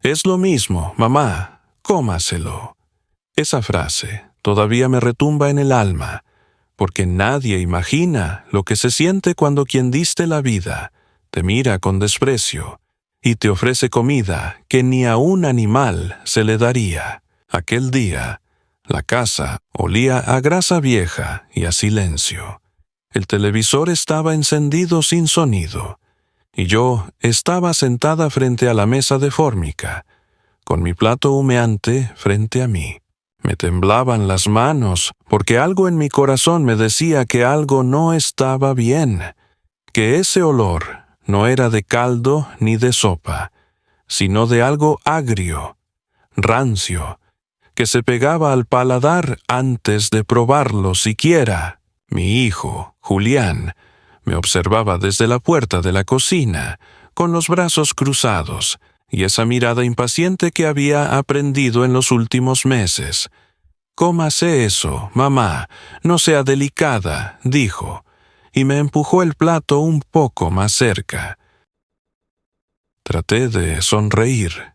Es lo mismo, mamá, cómaselo. Esa frase todavía me retumba en el alma, porque nadie imagina lo que se siente cuando quien diste la vida te mira con desprecio y te ofrece comida que ni a un animal se le daría. Aquel día, la casa olía a grasa vieja y a silencio. El televisor estaba encendido sin sonido, y yo estaba sentada frente a la mesa de fórmica, con mi plato humeante frente a mí. Me temblaban las manos, porque algo en mi corazón me decía que algo no estaba bien, que ese olor no era de caldo ni de sopa, sino de algo agrio, rancio, que se pegaba al paladar antes de probarlo siquiera. Mi hijo, Julián, me observaba desde la puerta de la cocina, con los brazos cruzados, y esa mirada impaciente que había aprendido en los últimos meses. «Cómase eso, mamá, no sea delicada», dijo, y me empujó el plato un poco más cerca. Traté de sonreír,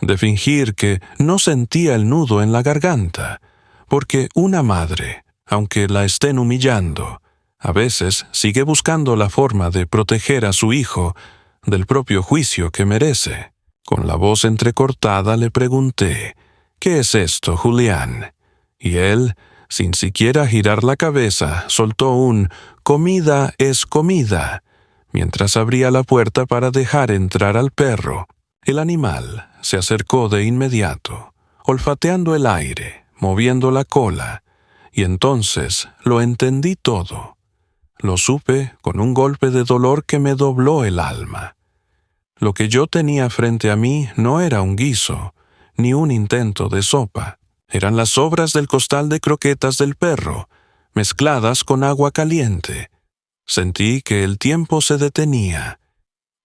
de fingir que no sentía el nudo en la garganta, porque una madre, aunque la estén humillando, a veces sigue buscando la forma de proteger a su hijo del propio juicio que merece. Con la voz entrecortada le pregunté, «¿Qué es esto, Julián?» Y él, sin siquiera girar la cabeza, soltó un «comida es comida», mientras abría la puerta para dejar entrar al perro. El animal se acercó de inmediato, olfateando el aire, moviendo la cola, y entonces lo entendí todo. Lo supe con un golpe de dolor que me dobló el alma. Lo que yo tenía frente a mí no era un guiso, ni un intento de sopa. Eran las sobras del costal de croquetas del perro, mezcladas con agua caliente. Sentí que el tiempo se detenía,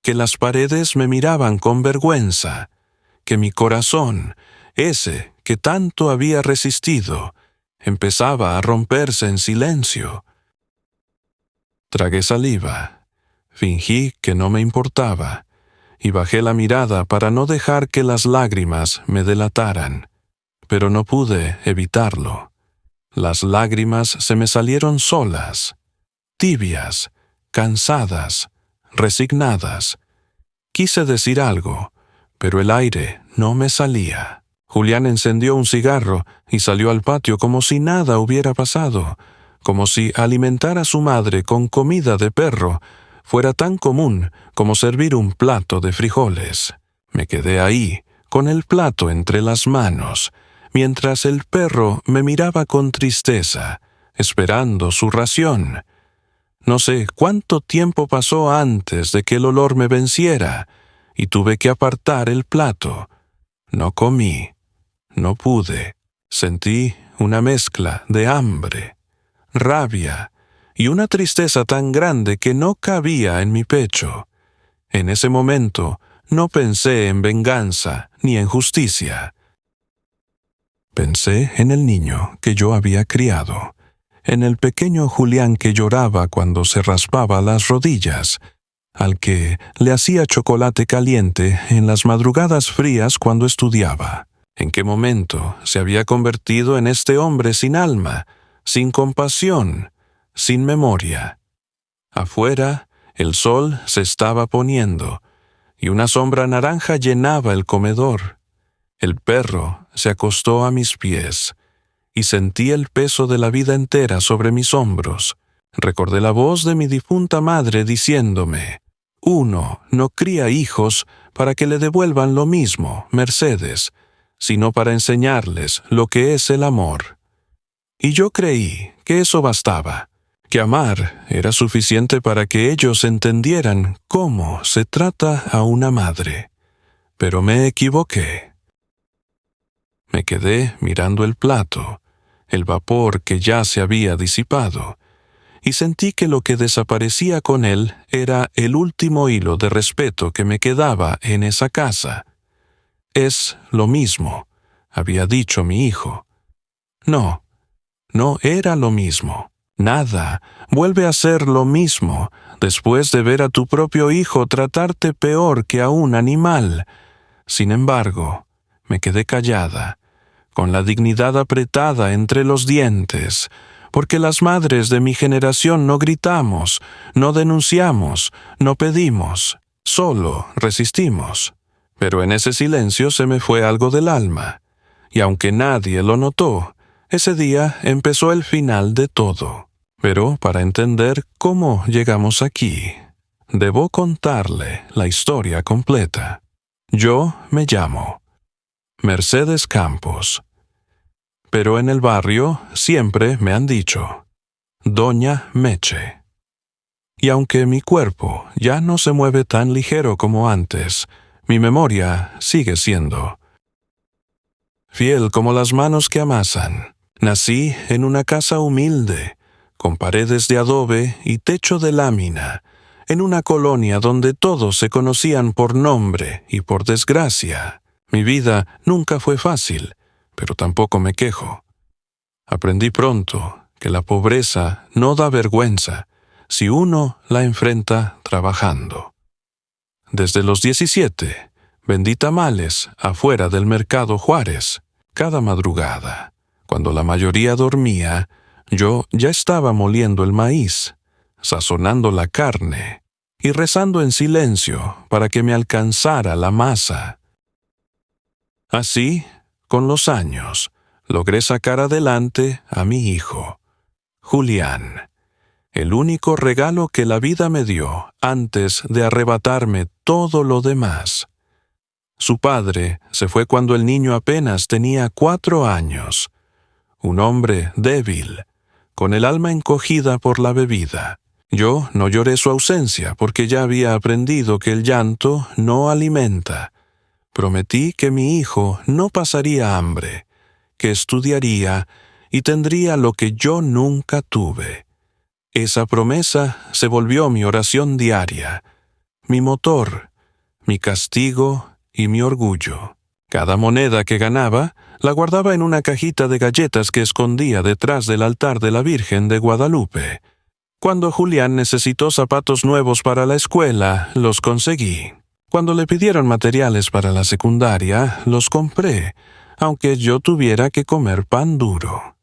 que las paredes me miraban con vergüenza, que mi corazón, ese que tanto había resistido, empezaba a romperse en silencio. Tragué saliva, fingí que no me importaba, y bajé la mirada para no dejar que las lágrimas me delataran, pero no pude evitarlo. Las lágrimas se me salieron solas, tibias, cansadas, resignadas. Quise decir algo, pero el aire no me salía. Julián encendió un cigarro y salió al patio como si nada hubiera pasado, como si alimentar a su madre con comida de perro fuera tan común como servir un plato de frijoles. Me quedé ahí, con el plato entre las manos, mientras el perro me miraba con tristeza, esperando su ración. No sé cuánto tiempo pasó antes de que el olor me venciera, y tuve que apartar el plato. No comí, no pude. Sentí una mezcla de hambre, rabia y una tristeza tan grande que no cabía en mi pecho. En ese momento no pensé en venganza ni en justicia. Pensé en el niño que yo había criado, en el pequeño Julián que lloraba cuando se raspaba las rodillas, al que le hacía chocolate caliente en las madrugadas frías cuando estudiaba. ¿En qué momento se había convertido en este hombre sin alma, sin compasión, sin memoria? Afuera, el sol se estaba poniendo, y una sombra naranja llenaba el comedor. El perro se acostó a mis pies, y sentí el peso de la vida entera sobre mis hombros. Recordé la voz de mi difunta madre diciéndome: «Uno no cría hijos para que le devuelvan lo mismo, Mercedes, sino para enseñarles lo que es el amor». Y yo creí que eso bastaba, que amar era suficiente para que ellos entendieran cómo se trata a una madre. Pero me equivoqué. Me quedé mirando el plato, el vapor que ya se había disipado, y sentí que lo que desaparecía con él era el último hilo de respeto que me quedaba en esa casa. «Es lo mismo», había dicho mi hijo. No, no era lo mismo. Nada vuelve a ser lo mismo después de ver a tu propio hijo tratarte peor que a un animal, Sin embargo, me quedé callada, con la dignidad apretada entre los dientes, porque las madres de mi generación no gritamos, no denunciamos, no pedimos, solo resistimos. Pero en ese silencio se me fue algo del alma, y aunque nadie lo notó, ese día empezó el final de todo. Pero para entender cómo llegamos aquí, debo contarle la historia completa. Yo me llamo Mercedes Campos, pero en el barrio siempre me han dicho Doña Meche. Y aunque mi cuerpo ya no se mueve tan ligero como antes, mi memoria sigue siendo fiel como las manos que amasan. Nací en una casa humilde, con paredes de adobe y techo de lámina, en una colonia donde todos se conocían por nombre y por desgracia. Mi vida nunca fue fácil, pero tampoco me quejo. Aprendí pronto que la pobreza no da vergüenza si uno la enfrenta trabajando. Desde los 17, vendí tamales afuera del mercado Juárez. Cada madrugada, cuando la mayoría dormía, yo ya estaba moliendo el maíz, sazonando la carne y rezando en silencio para que me alcanzara la masa. Así, con los años, logré sacar adelante a mi hijo, Julián, el único regalo que la vida me dio antes de arrebatarme todo lo demás. Su padre se fue cuando el niño apenas tenía 4 años, un hombre débil, con el alma encogida por la bebida. Yo no lloré su ausencia porque ya había aprendido que el llanto no alimenta. Prometí que mi hijo no pasaría hambre, que estudiaría y tendría lo que yo nunca tuve. Esa promesa se volvió mi oración diaria, mi motor, mi castigo y mi orgullo. Cada moneda que ganaba la guardaba en una cajita de galletas que escondía detrás del altar de la Virgen de Guadalupe. Cuando Julián necesitó zapatos nuevos para la escuela, los conseguí. Cuando le pidieron materiales para la secundaria, los compré, aunque yo tuviera que comer pan duro.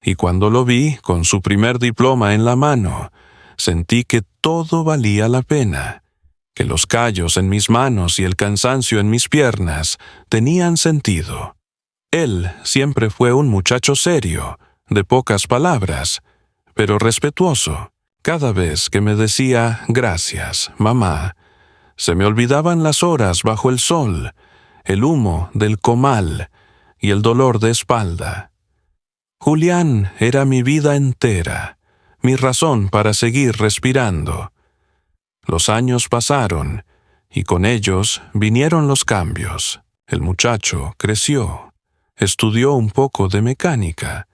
Y cuando lo vi con su primer diploma en la mano, sentí que todo valía la pena, que los callos en mis manos y el cansancio en mis piernas tenían sentido. Él siempre fue un muchacho serio, de pocas palabras, pero respetuoso. Cada vez que me decía «Gracias, mamá», se me olvidaban las horas bajo el sol, el humo del comal y el dolor de espalda. Julián era mi vida entera, mi razón para seguir respirando. Los años pasaron, y con ellos vinieron los cambios. El muchacho creció, estudió un poco de mecánica,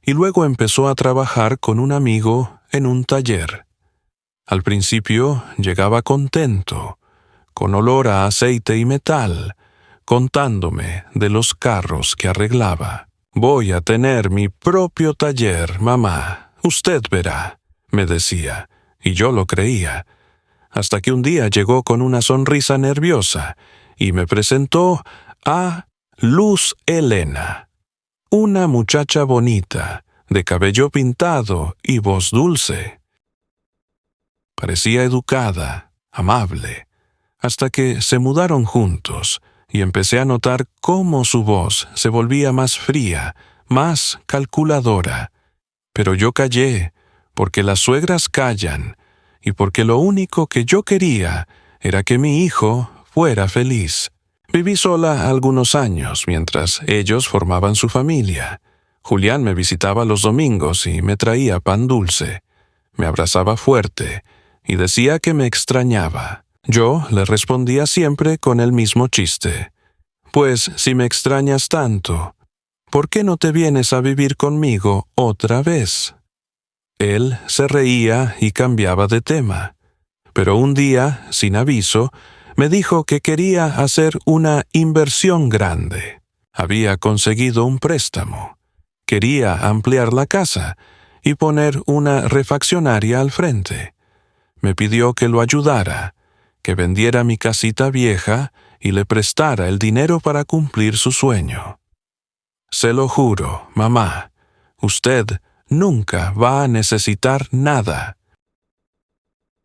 y luego empezó a trabajar con un amigo en un taller. Al principio llegaba contento, con olor a aceite y metal, contándome de los carros que arreglaba. «Voy a tener mi propio taller, mamá, usted verá», me decía, y yo lo creía. Hasta que un día llegó con una sonrisa nerviosa y me presentó a Luz Helena, una muchacha bonita, de cabello pintado y voz dulce. Parecía educada, amable, hasta que se mudaron juntos y empecé a notar cómo su voz se volvía más fría, más calculadora. Pero yo callé, porque las suegras callan, y porque lo único que yo quería era que mi hijo fuera feliz. Viví sola algunos años mientras ellos formaban su familia. Julián me visitaba los domingos y me traía pan dulce. Me abrazaba fuerte y decía que me extrañaba. Yo le respondía siempre con el mismo chiste. «Pues si me extrañas tanto, ¿por qué no te vienes a vivir conmigo otra vez?» Él se reía y cambiaba de tema, pero un día, sin aviso, me dijo que quería hacer una inversión grande. Había conseguido un préstamo. Quería ampliar la casa y poner una refaccionaria al frente. Me pidió que lo ayudara, que vendiera mi casita vieja y le prestara el dinero para cumplir su sueño. Se lo juro, mamá, usted nunca va a necesitar nada.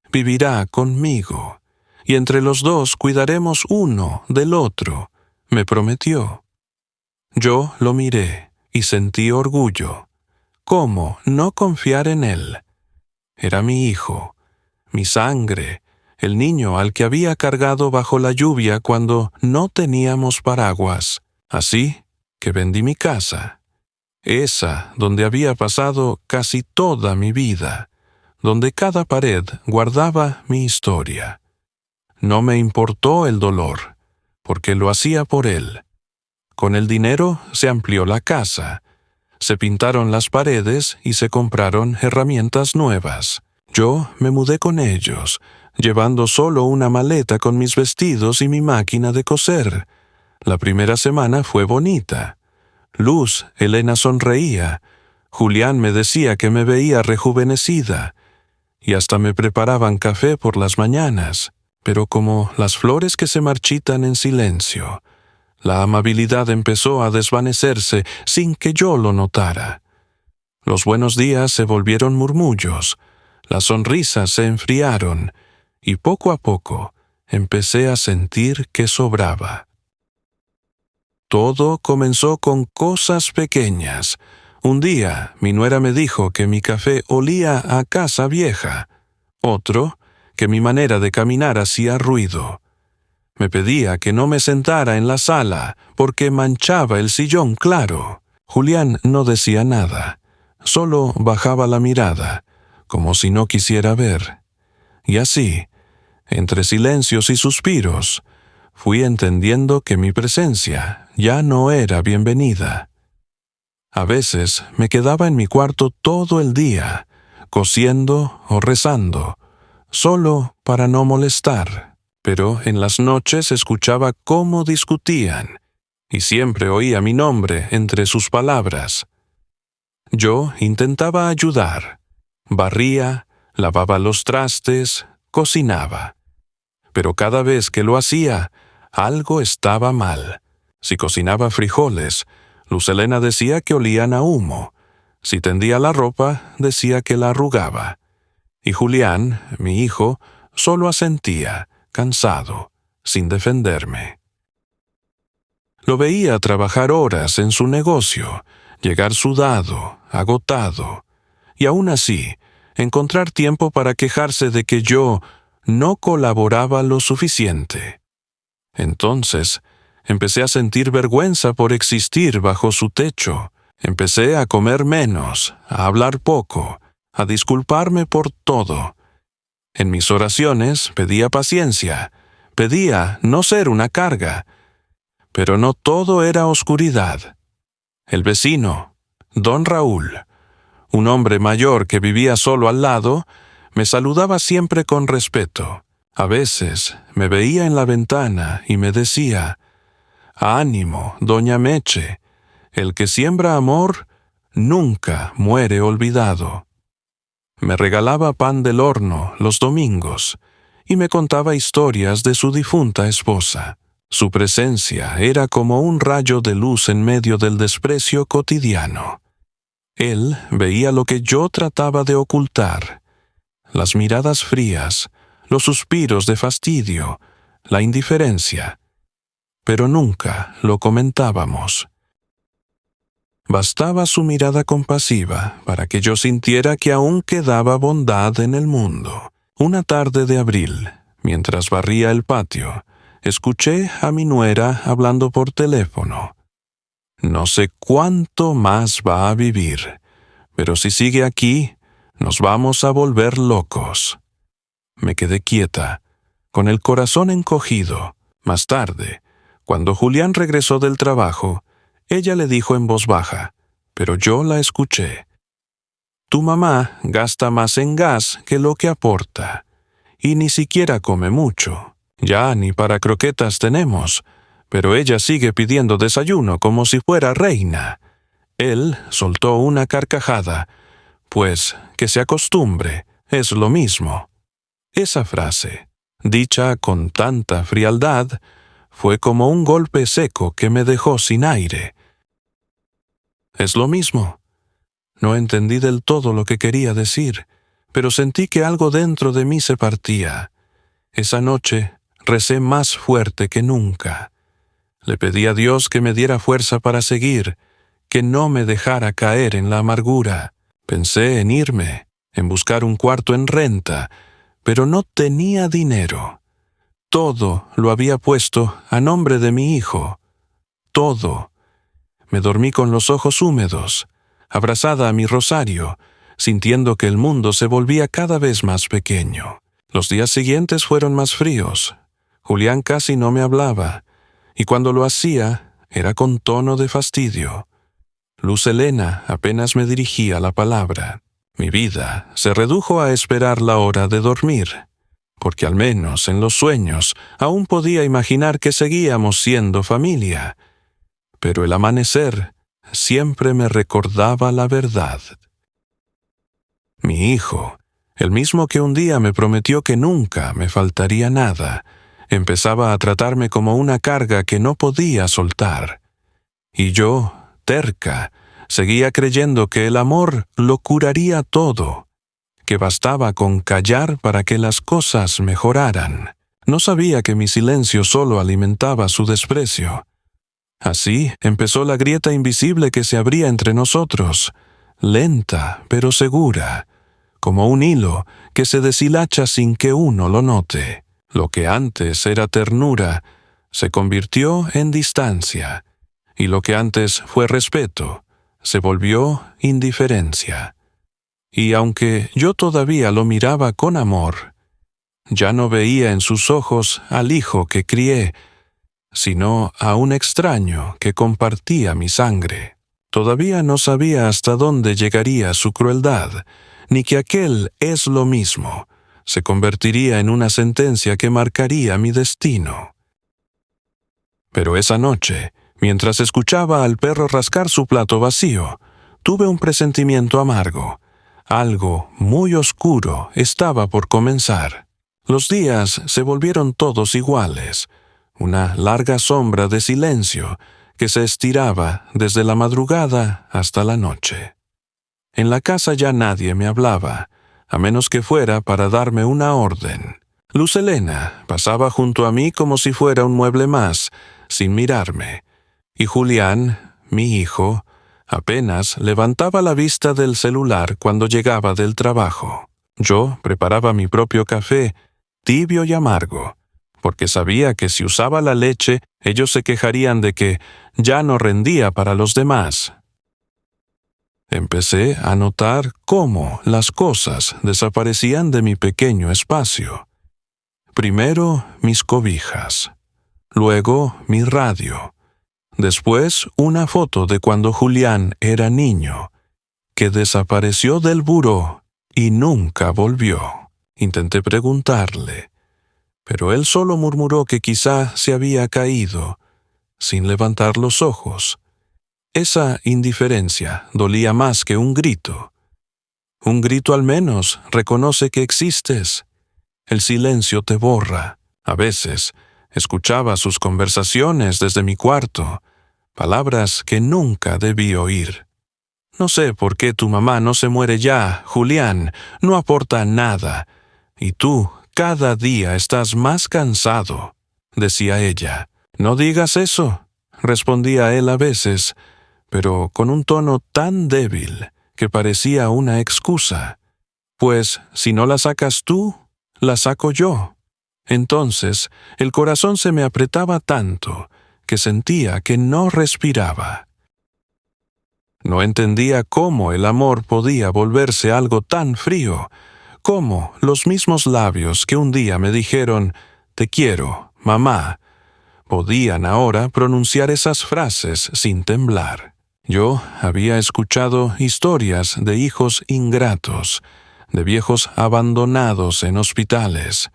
Vivirá conmigo, y entre los dos cuidaremos uno del otro, me prometió. Yo lo miré y sentí orgullo. ¿Cómo no confiar en él? Era mi hijo, mi sangre, el niño al que había cargado bajo la lluvia cuando no teníamos paraguas. Así que vendí mi casa, esa donde había pasado casi toda mi vida, donde cada pared guardaba mi historia. No me importó el dolor, porque lo hacía por él. Con el dinero se amplió la casa, se pintaron las paredes y se compraron herramientas nuevas. Yo me mudé con ellos, llevando solo una maleta con mis vestidos y mi máquina de coser. La primera semana fue bonita. Luz, Elena sonreía. Julián me decía que me veía rejuvenecida. Y hasta me preparaban café por las mañanas. Pero como las flores que se marchitan en silencio, la amabilidad empezó a desvanecerse sin que yo lo notara. Los buenos días se volvieron murmullos, las sonrisas se enfriaron, y poco a poco empecé a sentir que sobraba. Todo comenzó con cosas pequeñas. Un día mi nuera me dijo que mi café olía a casa vieja. Otro, que mi manera de caminar hacía ruido. Me pedía que no me sentara en la sala porque manchaba el sillón claro. Julián no decía nada, solo bajaba la mirada, como si no quisiera ver. Y así, entre silencios y suspiros, fui entendiendo que mi presencia ya no era bienvenida. A veces me quedaba en mi cuarto todo el día, cosiendo o rezando, solo para no molestar. Pero en las noches escuchaba cómo discutían, y siempre oía mi nombre entre sus palabras. Yo intentaba ayudar. Barría, lavaba los trastes, cocinaba. Pero cada vez que lo hacía, algo estaba mal. Si cocinaba frijoles, Luz Helena decía que olían a humo. Si tendía la ropa, decía que la arrugaba. Y Julián, mi hijo, solo asentía, cansado, sin defenderme. Lo veía trabajar horas en su negocio, llegar sudado, agotado, y aún así, encontrar tiempo para quejarse de que yo no colaboraba lo suficiente. Entonces, empecé a sentir vergüenza por existir bajo su techo. Empecé a comer menos, a hablar poco, a disculparme por todo. En mis oraciones pedía paciencia, pedía no ser una carga. Pero no todo era oscuridad. El vecino, don Raúl, un hombre mayor que vivía solo al lado, me saludaba siempre con respeto. A veces me veía en la ventana y me decía: «Ánimo, doña Meche, el que siembra amor nunca muere olvidado». Me regalaba pan del horno los domingos y me contaba historias de su difunta esposa. Su presencia era como un rayo de luz en medio del desprecio cotidiano. Él veía lo que yo trataba de ocultar: las miradas frías, los suspiros de fastidio, la indiferencia. Pero nunca lo comentábamos. Bastaba su mirada compasiva para que yo sintiera que aún quedaba bondad en el mundo. Una tarde de abril, mientras barría el patio, escuché a mi nuera hablando por teléfono. «No sé cuánto más va a vivir, pero si sigue aquí, nos vamos a volver locos». Me quedé quieta, con el corazón encogido. Más tarde, cuando Julián regresó del trabajo, ella le dijo en voz baja, pero yo la escuché: «Tu mamá gasta más en gas que lo que aporta, y ni siquiera come mucho. Ya ni para croquetas tenemos, pero ella sigue pidiendo desayuno como si fuera reina». Él soltó una carcajada. «Pues que se acostumbre, es lo mismo». Esa frase, dicha con tanta frialdad, fue como un golpe seco que me dejó sin aire. Es lo mismo. No entendí del todo lo que quería decir, pero sentí que algo dentro de mí se partía. Esa noche recé más fuerte que nunca. Le pedí a Dios que me diera fuerza para seguir, que no me dejara caer en la amargura. Pensé en irme, en buscar un cuarto en renta, pero no tenía dinero. Todo lo había puesto a nombre de mi hijo. Todo. Me dormí con los ojos húmedos, abrazada a mi rosario, sintiendo que el mundo se volvía cada vez más pequeño. Los días siguientes fueron más fríos. Julián casi no me hablaba, y cuando lo hacía, era con tono de fastidio. Luz Helena apenas me dirigía la palabra. Mi vida se redujo a esperar la hora de dormir, porque al menos en los sueños aún podía imaginar que seguíamos siendo familia. Pero el amanecer siempre me recordaba la verdad. Mi hijo, el mismo que un día me prometió que nunca me faltaría nada, empezaba a tratarme como una carga que no podía soltar. Y yo, terca, seguía creyendo que el amor lo curaría todo, que bastaba con callar para que las cosas mejoraran. No sabía que mi silencio solo alimentaba su desprecio. Así empezó la grieta invisible que se abría entre nosotros, lenta pero segura, como un hilo que se deshilacha sin que uno lo note. Lo que antes era ternura se convirtió en distancia, y lo que antes fue respeto se volvió indiferencia. Y aunque yo todavía lo miraba con amor, ya no veía en sus ojos al hijo que crié, sino a un extraño que compartía mi sangre. Todavía no sabía hasta dónde llegaría su crueldad, ni que aquel es lo mismo se convertiría en una sentencia que marcaría mi destino. Pero esa noche, mientras escuchaba al perro rascar su plato vacío, tuve un presentimiento amargo. Algo muy oscuro estaba por comenzar. Los días se volvieron todos iguales, una larga sombra de silencio que se estiraba desde la madrugada hasta la noche. En la casa ya nadie me hablaba, a menos que fuera para darme una orden. Luz Helena pasaba junto a mí como si fuera un mueble más, sin mirarme, y Julián, mi hijo, apenas levantaba la vista del celular cuando llegaba del trabajo. Yo preparaba mi propio café, tibio y amargo, porque sabía que si usaba la leche, ellos se quejarían de que ya no rendía para los demás. Empecé a notar cómo las cosas desaparecían de mi pequeño espacio. Primero mis cobijas, luego mi radio, después una foto de cuando Julián era niño, que desapareció del buró y nunca volvió. Intenté preguntarle, pero él solo murmuró que quizá se había caído, sin levantar los ojos. Esa indiferencia dolía más que un grito. Un grito al menos reconoce que existes. El silencio te borra. A veces escuchaba sus conversaciones desde mi cuarto, palabras que nunca debí oír. No sé por qué tu mamá no se muere ya, Julián, no aporta nada, y tú cada día estás más cansado, decía ella. No digas eso, respondía él a veces, pero con un tono tan débil que parecía una excusa. Pues si no la sacas tú, la saco yo. Entonces el corazón se me apretaba tanto que sentía que no respiraba. No entendía cómo el amor podía volverse algo tan frío, cómo los mismos labios que un día me dijeron «Te quiero, mamá», podían ahora pronunciar esas frases sin temblar. Yo había escuchado historias de hijos ingratos, de viejos abandonados en hospitales,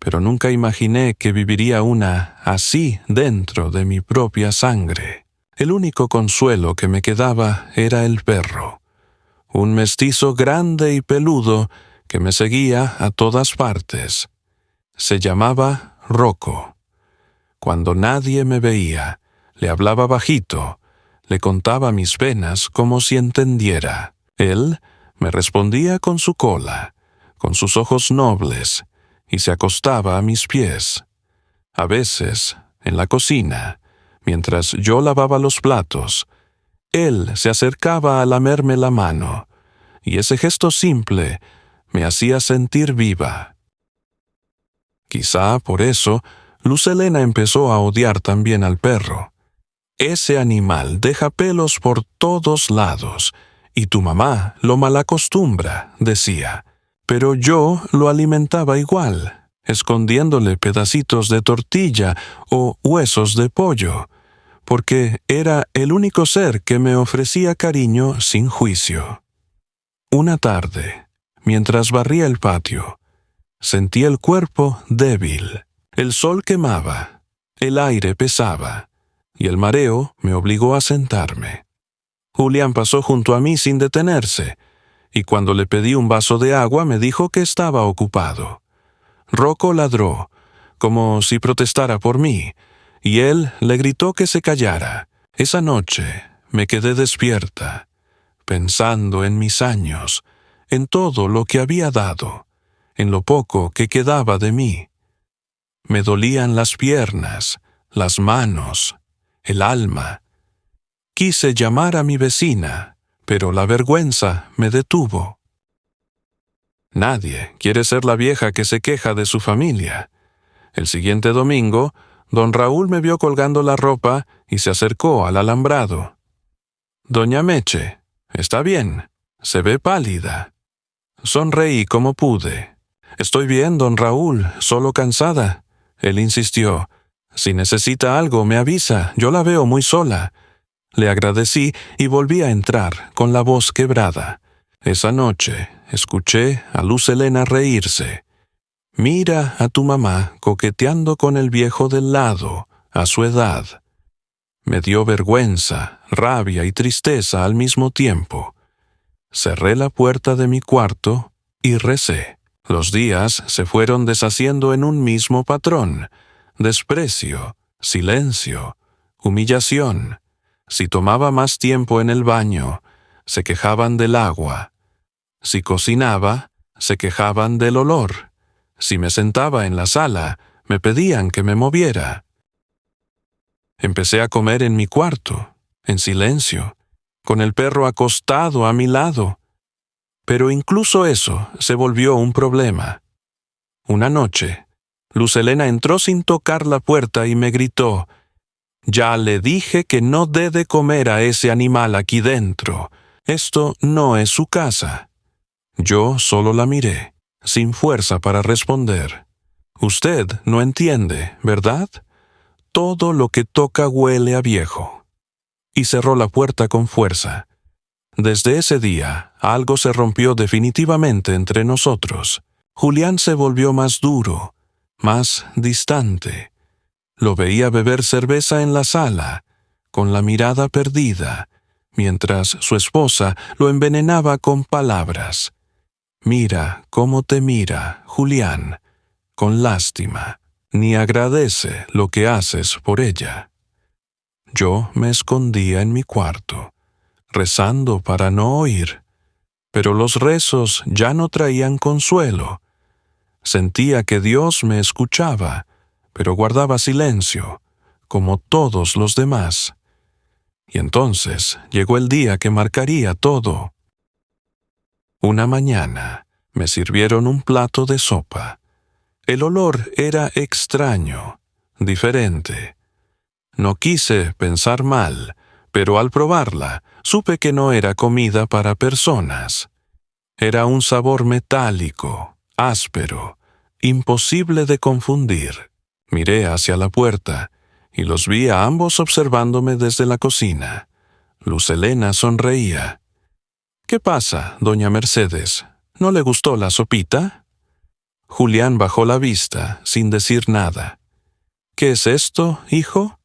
pero nunca imaginé que viviría una así dentro de mi propia sangre. El único consuelo que me quedaba era el perro, un mestizo grande y peludo que me seguía a todas partes. Se llamaba Rocco. Cuando nadie me veía, le hablaba bajito, le contaba mis penas como si entendiera. Él me respondía con su cola, con sus ojos nobles, y se acostaba a mis pies. A veces, en la cocina, mientras yo lavaba los platos, él se acercaba a lamerme la mano, y ese gesto simple me hacía sentir viva. Quizá por eso, Luz Helena empezó a odiar también al perro. Ese animal deja pelos por todos lados, y tu mamá lo malacostumbra, decía. Pero yo lo alimentaba igual, escondiéndole pedacitos de tortilla o huesos de pollo, porque era el único ser que me ofrecía cariño sin juicio. Una tarde, mientras barría el patio, sentí el cuerpo débil. El sol quemaba, el aire pesaba, y el mareo me obligó a sentarme. Julián pasó junto a mí sin detenerse, y cuando le pedí un vaso de agua me dijo que estaba ocupado. Rocco ladró, como si protestara por mí, y él le gritó que se callara. Esa noche me quedé despierta, pensando en mis años, en todo lo que había dado, en lo poco que quedaba de mí. Me dolían las piernas, las manos, el alma. Quise llamar a mi vecina, pero la vergüenza me detuvo. Nadie quiere ser la vieja que se queja de su familia. El siguiente domingo, don Raúl me vio colgando la ropa y se acercó al alambrado. «Doña Meche, ¿está bien? Se ve pálida». Sonreí como pude. «Estoy bien, don Raúl, solo cansada». Él insistió. «Si necesita algo, me avisa, yo la veo muy sola». Le agradecí y volví a entrar con la voz quebrada. Esa noche escuché a Luz Helena reírse. «Mira a tu mamá coqueteando con el viejo del lado, a su edad». Me dio vergüenza, rabia y tristeza al mismo tiempo. Cerré la puerta de mi cuarto y recé. Los días se fueron deshaciendo en un mismo patrón: desprecio, silencio, humillación. Si tomaba más tiempo en el baño, se quejaban del agua. Si cocinaba, se quejaban del olor. Si me sentaba en la sala, me pedían que me moviera. Empecé a comer en mi cuarto, en silencio, con el perro acostado a mi lado. Pero incluso eso se volvió un problema. Una noche, Luz Helena entró sin tocar la puerta y me gritó: «Ya le dije que no dé de comer a ese animal aquí dentro. Esto no es su casa». Yo solo la miré, sin fuerza para responder. «Usted no entiende, ¿verdad? Todo lo que toca huele a viejo». Y cerró la puerta con fuerza. Desde ese día, algo se rompió definitivamente entre nosotros. Julián se volvió más duro, más distante. Lo veía beber cerveza en la sala, con la mirada perdida, mientras su esposa lo envenenaba con palabras. «Mira cómo te mira, Julián, con lástima. Ni agradece lo que haces por ella». Yo me escondía en mi cuarto, rezando para no oír, pero los rezos ya no traían consuelo. Sentía que Dios me escuchaba, pero guardaba silencio, como todos los demás. Y entonces llegó el día que marcaría todo. Una mañana me sirvieron un plato de sopa. El olor era extraño, diferente. No quise pensar mal, pero al probarla, supe que no era comida para personas. Era un sabor metálico, áspero, imposible de confundir. Miré hacia la puerta y los vi a ambos observándome desde la cocina. Luz Helena sonreía. «¿Qué pasa, doña Mercedes? ¿No le gustó la sopita?» Julián bajó la vista, sin decir nada. «¿Qué es esto, hijo?»,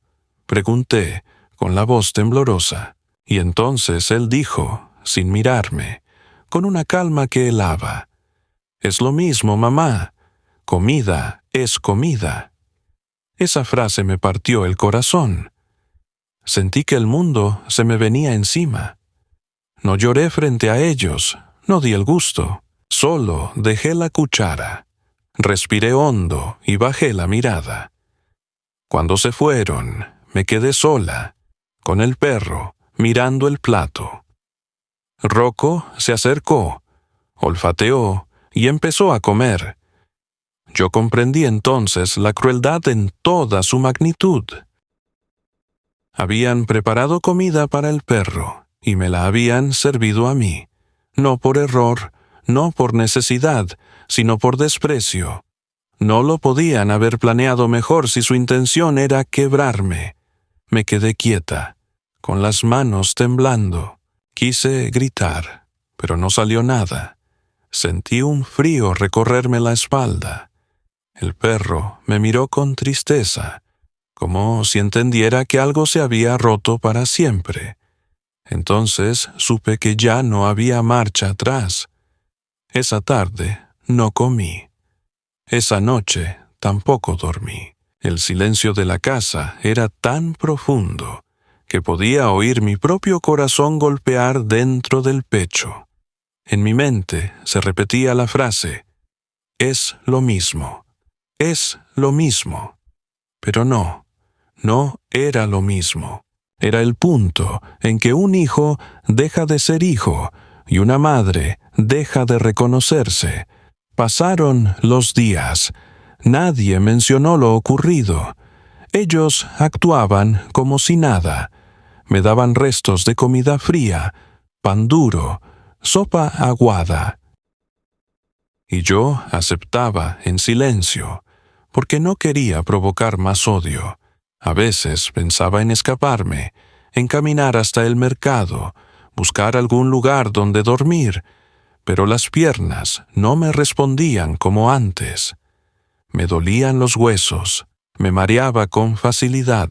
pregunté, con la voz temblorosa. Y entonces él dijo, sin mirarme, con una calma que helaba: «Es lo mismo, mamá. Comida es comida». Esa frase me partió el corazón. Sentí que el mundo se me venía encima. No lloré frente a ellos, no di el gusto, solo dejé la cuchara. Respiré hondo y bajé la mirada. Cuando se fueron, me quedé sola, con el perro, mirando el plato. Rocco se acercó, olfateó y empezó a comer. Yo comprendí entonces la crueldad en toda su magnitud. Habían preparado comida para el perro y me la habían servido a mí, no por error, no por necesidad, sino por desprecio. No lo podían haber planeado mejor si su intención era quebrarme. Me quedé quieta, con las manos temblando. Quise gritar, pero no salió nada. Sentí un frío recorrerme la espalda. El perro me miró con tristeza, como si entendiera que algo se había roto para siempre. Entonces supe que ya no había marcha atrás. Esa tarde no comí. Esa noche tampoco dormí. El silencio de la casa era tan profundo que podía oír mi propio corazón golpear dentro del pecho. En mi mente se repetía la frase: es lo mismo, es lo mismo. Pero no era lo mismo. Era el punto en que un hijo deja de ser hijo y una madre deja de reconocerse. Pasaron los días. Nadie mencionó lo ocurrido. Ellos actuaban como si nada. Me daban restos de comida fría, pan duro, sopa aguada. Y yo aceptaba en silencio, porque no quería provocar más odio. A veces pensaba en escaparme, en caminar hasta el mercado, buscar algún lugar donde dormir, pero las piernas no me respondían como antes. Me dolían los huesos, me mareaba con facilidad.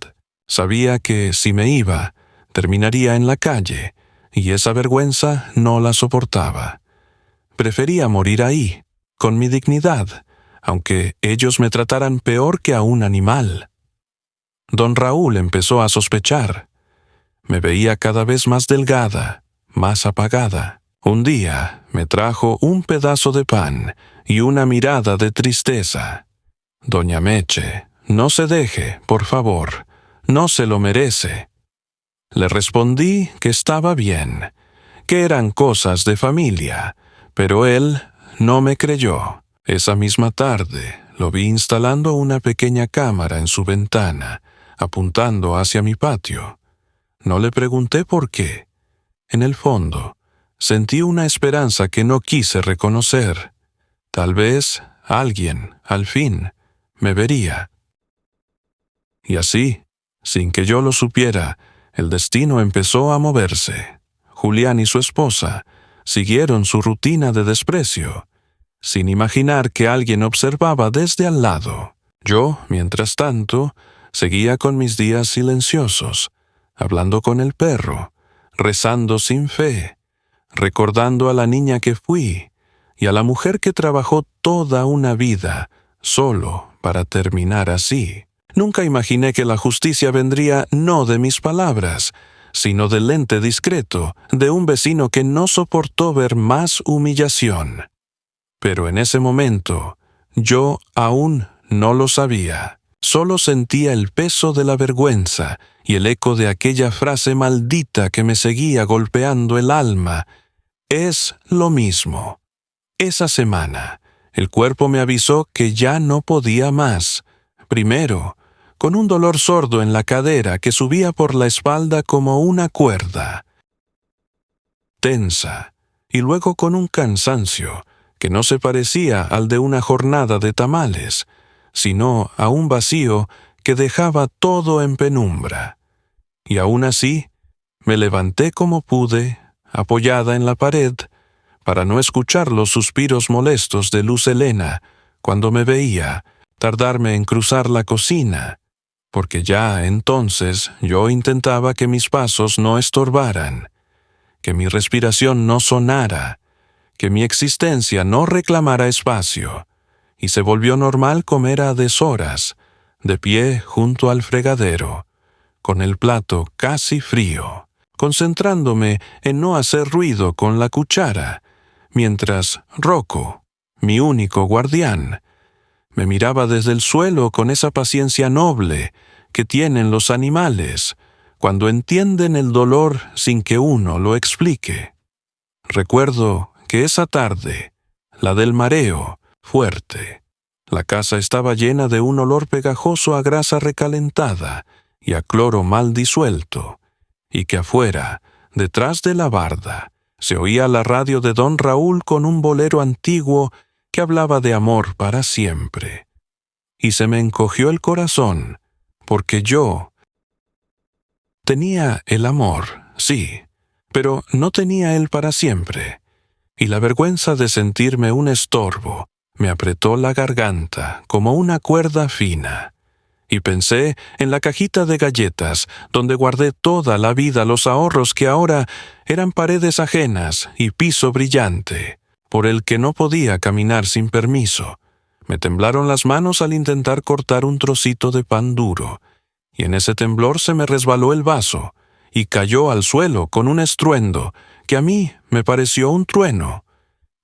Sabía que si me iba, terminaría en la calle, y esa vergüenza no la soportaba. Prefería morir ahí, con mi dignidad, aunque ellos me trataran peor que a un animal. Don Raúl empezó a sospechar. Me veía cada vez más delgada, más apagada. Un día me trajo un pedazo de pan y una mirada de tristeza. Doña Meche, no se deje, por favor, no se lo merece. Le respondí que estaba bien, que eran cosas de familia, pero él no me creyó. Esa misma tarde lo vi instalando una pequeña cámara en su ventana, apuntando hacia mi patio. No le pregunté por qué. En el fondo, sentí una esperanza que no quise reconocer. Tal vez alguien, al fin, me vería. Y así, sin que yo lo supiera, el destino empezó a moverse. Julián y su esposa siguieron su rutina de desprecio, sin imaginar que alguien observaba desde al lado. Yo, mientras tanto, seguía con mis días silenciosos, hablando con el perro, rezando sin fe, recordando a la niña que fui y a la mujer que trabajó toda una vida solo para terminar así. Nunca imaginé que la justicia vendría no de mis palabras, sino del ente discreto de un vecino que no soportó ver más humillación. Pero en ese momento, yo aún no lo sabía. Solo sentía el peso de la vergüenza y el eco de aquella frase maldita que me seguía golpeando el alma. Es lo mismo. Esa semana, el cuerpo me avisó que ya no podía más. Primero, con un dolor sordo en la cadera que subía por la espalda como una cuerda. Tensa, y luego con un cansancio que no se parecía al de una jornada de tamales, sino a un vacío que dejaba todo en penumbra. Y aún así, me levanté como pude, apoyada en la pared, para no escuchar los suspiros molestos de Luz Helena cuando me veía tardarme en cruzar la cocina, porque ya entonces yo intentaba que mis pasos no estorbaran, que mi respiración no sonara, que mi existencia no reclamara espacio, y se volvió normal comer a deshoras, de pie junto al fregadero, con el plato casi frío, concentrándome en no hacer ruido con la cuchara, mientras Rocco, mi único guardián, me miraba desde el suelo con esa paciencia noble que tienen los animales cuando entienden el dolor sin que uno lo explique. Recuerdo que esa tarde, la del mareo, fuerte, la casa estaba llena de un olor pegajoso a grasa recalentada y a cloro mal disuelto, y que afuera, detrás de la barda, se oía la radio de don Raúl con un bolero antiguo que hablaba de amor para siempre. Y se me encogió el corazón, porque yo tenía el amor, sí, pero no tenía él para siempre, y la vergüenza de sentirme un estorbo me apretó la garganta como una cuerda fina, y pensé en la cajita de galletas donde guardé toda la vida los ahorros que ahora eran paredes ajenas y piso brillante, por el que no podía caminar sin permiso. Me temblaron las manos al intentar cortar un trocito de pan duro, y en ese temblor se me resbaló el vaso, y cayó al suelo con un estruendo que a mí me pareció un trueno.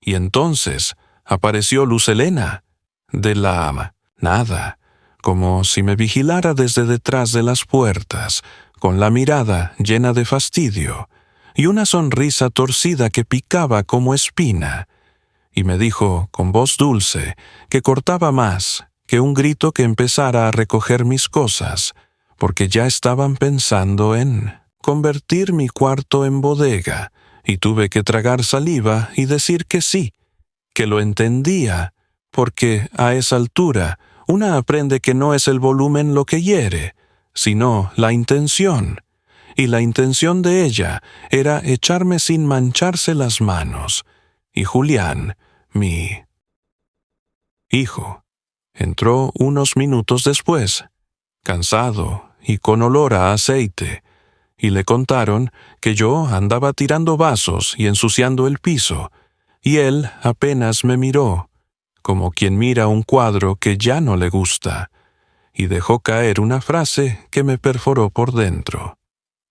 Y entonces apareció Luz Helena, de la nada, como si me vigilara desde detrás de las puertas, con la mirada llena de fastidio, y una sonrisa torcida que picaba como espina, y me dijo con voz dulce que cortaba más que un grito que empezara a recoger mis cosas, porque ya estaban pensando en convertir mi cuarto en bodega, y tuve que tragar saliva y decir que sí, que lo entendía, porque a esa altura una aprende que no es el volumen lo que hiere, sino la intención, y la intención de ella era echarme sin mancharse las manos, y Julián, mi hijo, entró unos minutos después, cansado y con olor a aceite, y le contaron que yo andaba tirando vasos y ensuciando el piso, y él apenas me miró, como quien mira un cuadro que ya no le gusta, y dejó caer una frase que me perforó por dentro.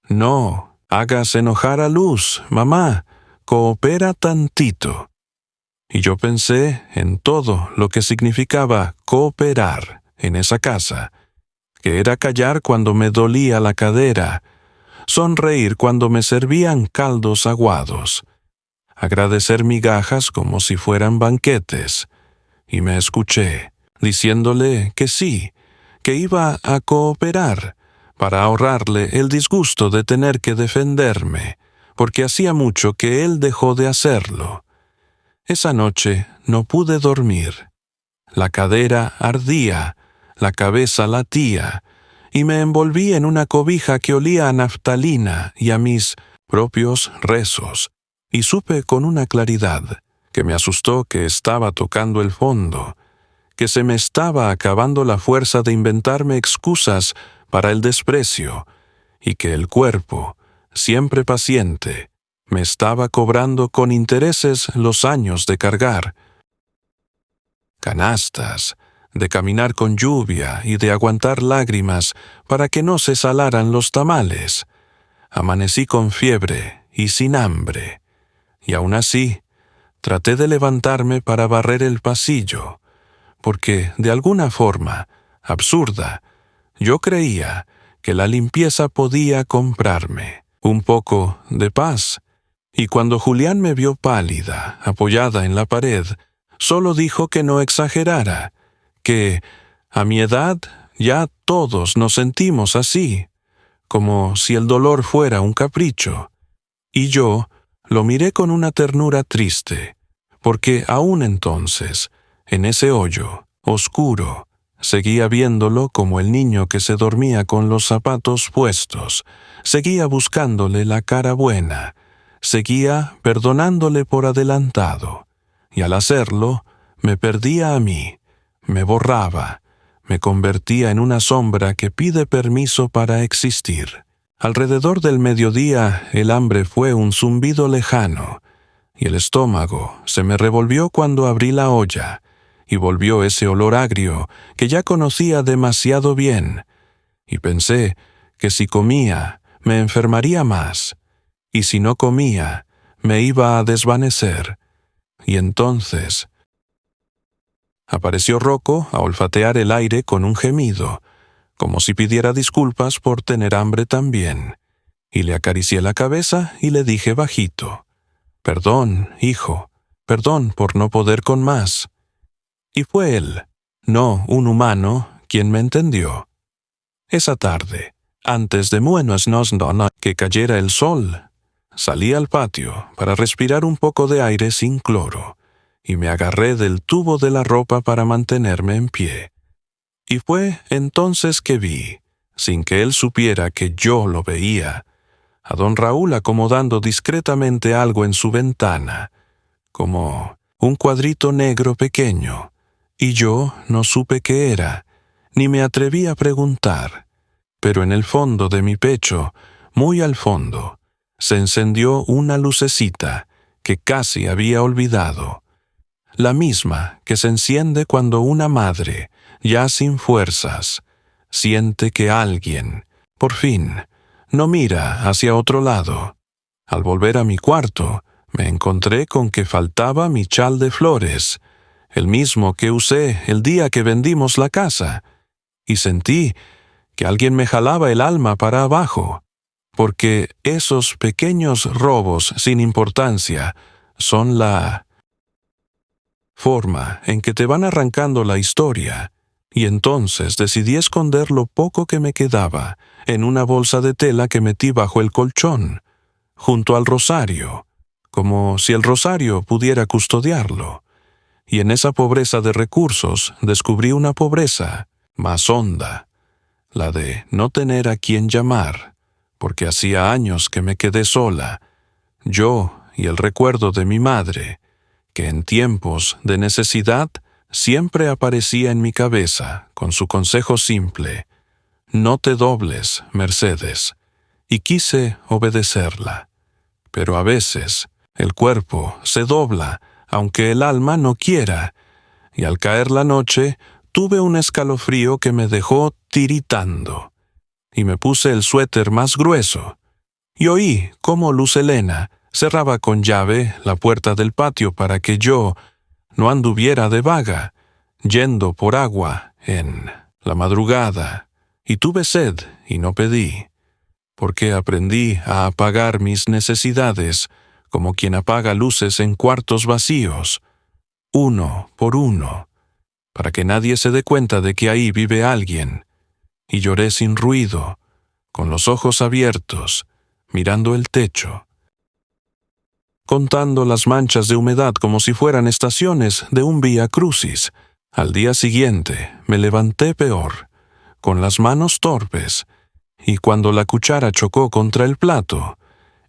No hagas enojar a Luz, mamá, coopera tantito. Y yo pensé en todo lo que significaba cooperar en esa casa, que era callar cuando me dolía la cadera, sonreír cuando me servían caldos aguados, agradecer migajas como si fueran banquetes, y me escuché, diciéndole que sí, que iba a cooperar, para ahorrarle el disgusto de tener que defenderme, porque hacía mucho que él dejó de hacerlo. Esa noche no pude dormir. La cadera ardía, la cabeza latía, y me envolví en una cobija que olía a naftalina y a mis propios rezos, y supe con una claridad que me asustó que estaba tocando el fondo, que se me estaba acabando la fuerza de inventarme excusas para el desprecio, y que el cuerpo, siempre paciente, me estaba cobrando con intereses los años de cargar canastas, de caminar con lluvia y de aguantar lágrimas para que no se salaran los tamales. Amanecí con fiebre y sin hambre, y aún así traté de levantarme para barrer el pasillo, porque de alguna forma absurda yo creía que la limpieza podía comprarme un poco de paz, y cuando Julián me vio pálida, apoyada en la pared, solo dijo que no exagerara, que a mi edad ya todos nos sentimos así, como si el dolor fuera un capricho. Y yo lo miré con una ternura triste, porque aún entonces, en ese hoyo oscuro, seguía viéndolo como el niño que se dormía con los zapatos puestos, seguía buscándole la cara buena, seguía perdonándole por adelantado, y al hacerlo, me perdía a mí, me borraba, me convertía en una sombra que pide permiso para existir. Alrededor del mediodía el hambre fue un zumbido lejano, y el estómago se me revolvió cuando abrí la olla, y volvió ese olor agrio que ya conocía demasiado bien, y pensé que si comía me enfermaría más, y si no comía me iba a desvanecer. Y entonces apareció Rocco a olfatear el aire con un gemido, como si pidiera disculpas por tener hambre también, y le acaricié la cabeza y le dije bajito: «Perdón, hijo, perdón por no poder con más». Y fue él, no un humano, quien me entendió. Esa tarde, antes de que cayera el sol, salí al patio para respirar un poco de aire sin cloro, y me agarré del tubo de la ropa para mantenerme en pie. Y fue entonces que vi, sin que él supiera que yo lo veía, a don Raúl acomodando discretamente algo en su ventana, como un cuadrito negro pequeño, y yo no supe qué era, ni me atreví a preguntar, pero en el fondo de mi pecho, muy al fondo, se encendió una lucecita que casi había olvidado, la misma que se enciende cuando una madre, ya sin fuerzas, siente que alguien, por fin, no mira hacia otro lado. Al volver a mi cuarto, me encontré con que faltaba mi chal de flores, el mismo que usé el día que vendimos la casa, y sentí que alguien me jalaba el alma para abajo, porque esos pequeños robos sin importancia son la forma en que te van arrancando la historia, y entonces decidí esconder lo poco que me quedaba en una bolsa de tela que metí bajo el colchón, junto al rosario, como si el rosario pudiera custodiarlo. Y en esa pobreza de recursos descubrí una pobreza más honda, la de no tener a quien llamar, porque hacía años que me quedé sola, yo y el recuerdo de mi madre, que en tiempos de necesidad siempre aparecía en mi cabeza con su consejo simple: «No te dobles, Mercedes», y quise obedecerla. Pero a veces el cuerpo se dobla, aunque el alma no quiera, y al caer la noche tuve un escalofrío que me dejó tiritando, y me puse el suéter más grueso, y oí cómo Luz Helena cerraba con llave la puerta del patio para que yo no anduviera de vaga, yendo por agua en la madrugada, y tuve sed y no pedí, porque aprendí a apagar mis necesidades como quien apaga luces en cuartos vacíos, uno por uno, para que nadie se dé cuenta de que ahí vive alguien, y lloré sin ruido, con los ojos abiertos, mirando el techo, contando las manchas de humedad como si fueran estaciones de un vía crucis. Al día siguiente me levanté peor, con las manos torpes, y cuando la cuchara chocó contra el plato,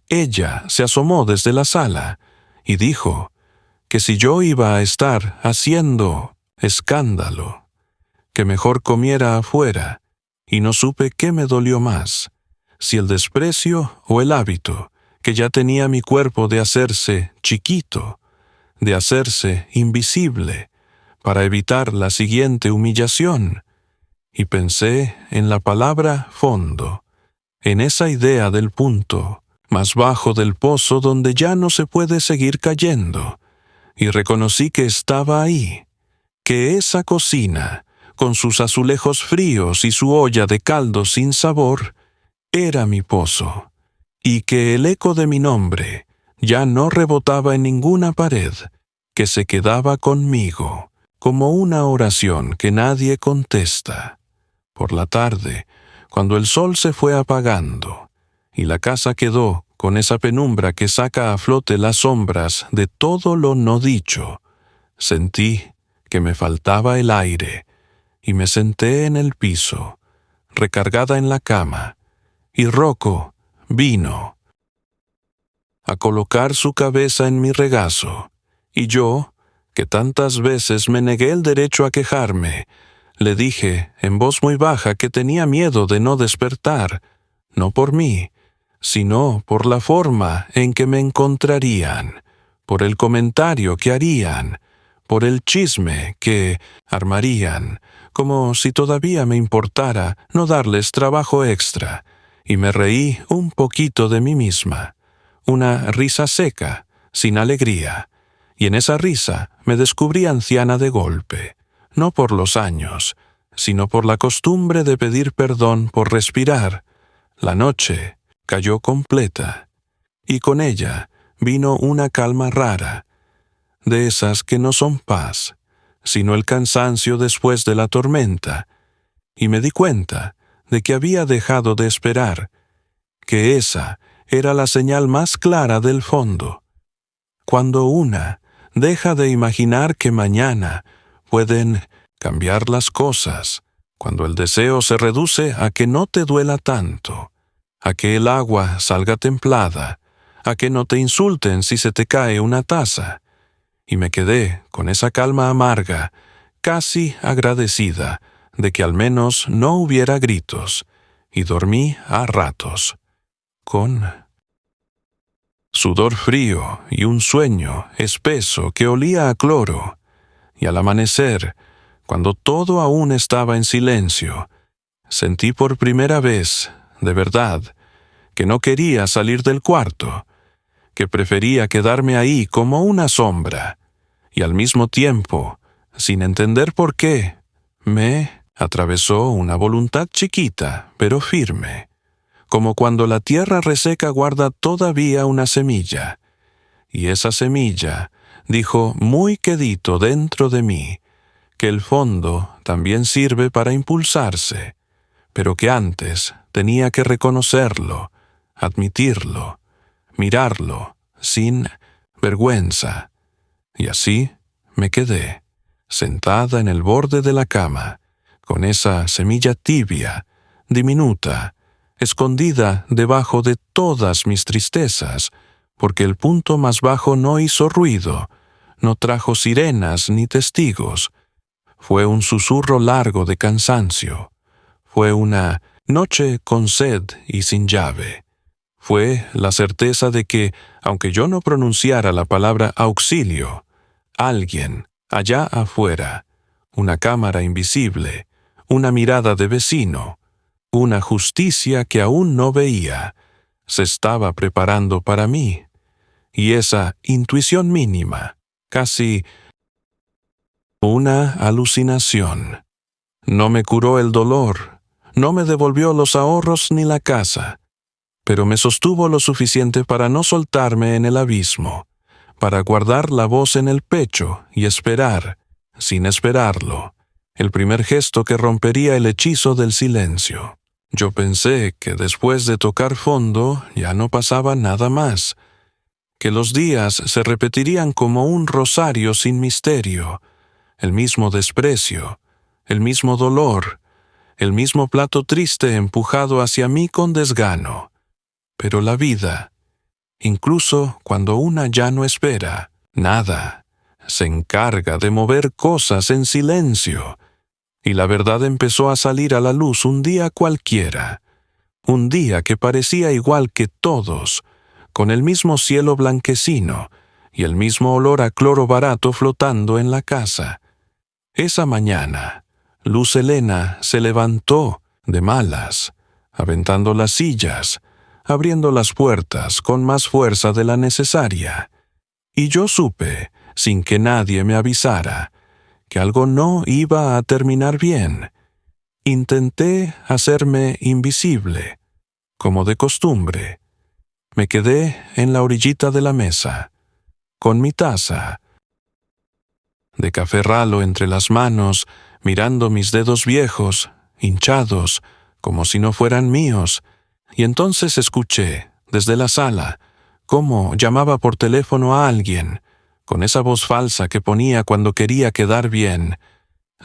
ella se asomó desde la sala y dijo que si yo iba a estar haciendo escándalo, que mejor comiera afuera, y no supe qué me dolió más, si el desprecio o el hábito que ya tenía mi cuerpo de hacerse chiquito, de hacerse invisible, para evitar la siguiente humillación. Y pensé en la palabra fondo, en esa idea del punto más bajo del pozo donde ya no se puede seguir cayendo, y reconocí que estaba ahí, que esa cocina, con sus azulejos fríos y su olla de caldo sin sabor, era mi pozo, y que el eco de mi nombre ya no rebotaba en ninguna pared, que se quedaba conmigo, como una oración que nadie contesta. Por la tarde, cuando el sol se fue apagando, y la casa quedó con esa penumbra que saca a flote las sombras de todo lo no dicho, sentí que me faltaba el aire, y me senté en el piso, recargada en la cama, y Rocco vino a colocar su cabeza en mi regazo, y yo, que tantas veces me negué el derecho a quejarme, le dije en voz muy baja que tenía miedo de no despertar, no por mí, sino por la forma en que me encontrarían, por el comentario que harían, por el chisme que armarían, como si todavía me importara no darles trabajo extra, y me reí un poquito de mí misma, una risa seca, sin alegría, y en esa risa me descubrí anciana de golpe, no por los años, sino por la costumbre de pedir perdón por respirar. La noche cayó completa, y con ella vino una calma rara, de esas que no son paz, sino el cansancio después de la tormenta, y me di cuenta de que había dejado de esperar, que esa era la señal más clara del fondo. Cuando una deja de imaginar que mañana pueden cambiar las cosas, cuando el deseo se reduce a que no te duela tanto, a que el agua salga templada, a que no te insulten si se te cae una taza. Y me quedé con esa calma amarga, casi agradecida de que al menos no hubiera gritos, y dormí a ratos, con sudor frío y un sueño espeso que olía a cloro, y al amanecer, cuando todo aún estaba en silencio, sentí por primera vez, de verdad, que no quería salir del cuarto, que prefería quedarme ahí como una sombra, y al mismo tiempo, sin entender por qué, me atravesó una voluntad chiquita, pero firme, como cuando la tierra reseca guarda todavía una semilla, y esa semilla dijo muy quedito dentro de mí, que el fondo también sirve para impulsarse, pero que antes tenía que reconocerlo, admitirlo, mirarlo, sin vergüenza. Y así me quedé, sentada en el borde de la cama, con esa semilla tibia, diminuta, escondida debajo de todas mis tristezas, porque el punto más bajo no hizo ruido, no trajo sirenas ni testigos. Fue un susurro largo de cansancio. Fue una noche con sed y sin llave. Fue la certeza de que, aunque yo no pronunciara la palabra auxilio, alguien, allá afuera, una cámara invisible, una mirada de vecino, una justicia que aún no veía, se estaba preparando para mí. Y esa intuición mínima, casi una alucinación, no me curó el dolor, no me devolvió los ahorros ni la casa, pero me sostuvo lo suficiente para no soltarme en el abismo, para guardar la voz en el pecho y esperar, sin esperarlo, el primer gesto que rompería el hechizo del silencio. Yo pensé que después de tocar fondo ya no pasaba nada más, que los días se repetirían como un rosario sin misterio, el mismo desprecio, el mismo dolor, el mismo plato triste empujado hacia mí con desgano. Pero la vida, incluso cuando una ya no espera nada, se encarga de mover cosas en silencio, y la verdad empezó a salir a la luz un día cualquiera, un día que parecía igual que todos, con el mismo cielo blanquecino y el mismo olor a cloro barato flotando en la casa. Esa mañana, Luz Helena se levantó de malas, aventando las sillas, abriendo las puertas con más fuerza de la necesaria. Y yo supe, sin que nadie me avisara, que algo no iba a terminar bien. Intenté hacerme invisible, como de costumbre. Me quedé en la orillita de la mesa, con mi taza de café ralo entre las manos, mirando mis dedos viejos, hinchados, como si no fueran míos, y entonces escuché, desde la sala, cómo llamaba por teléfono a alguien, con esa voz falsa que ponía cuando quería quedar bien.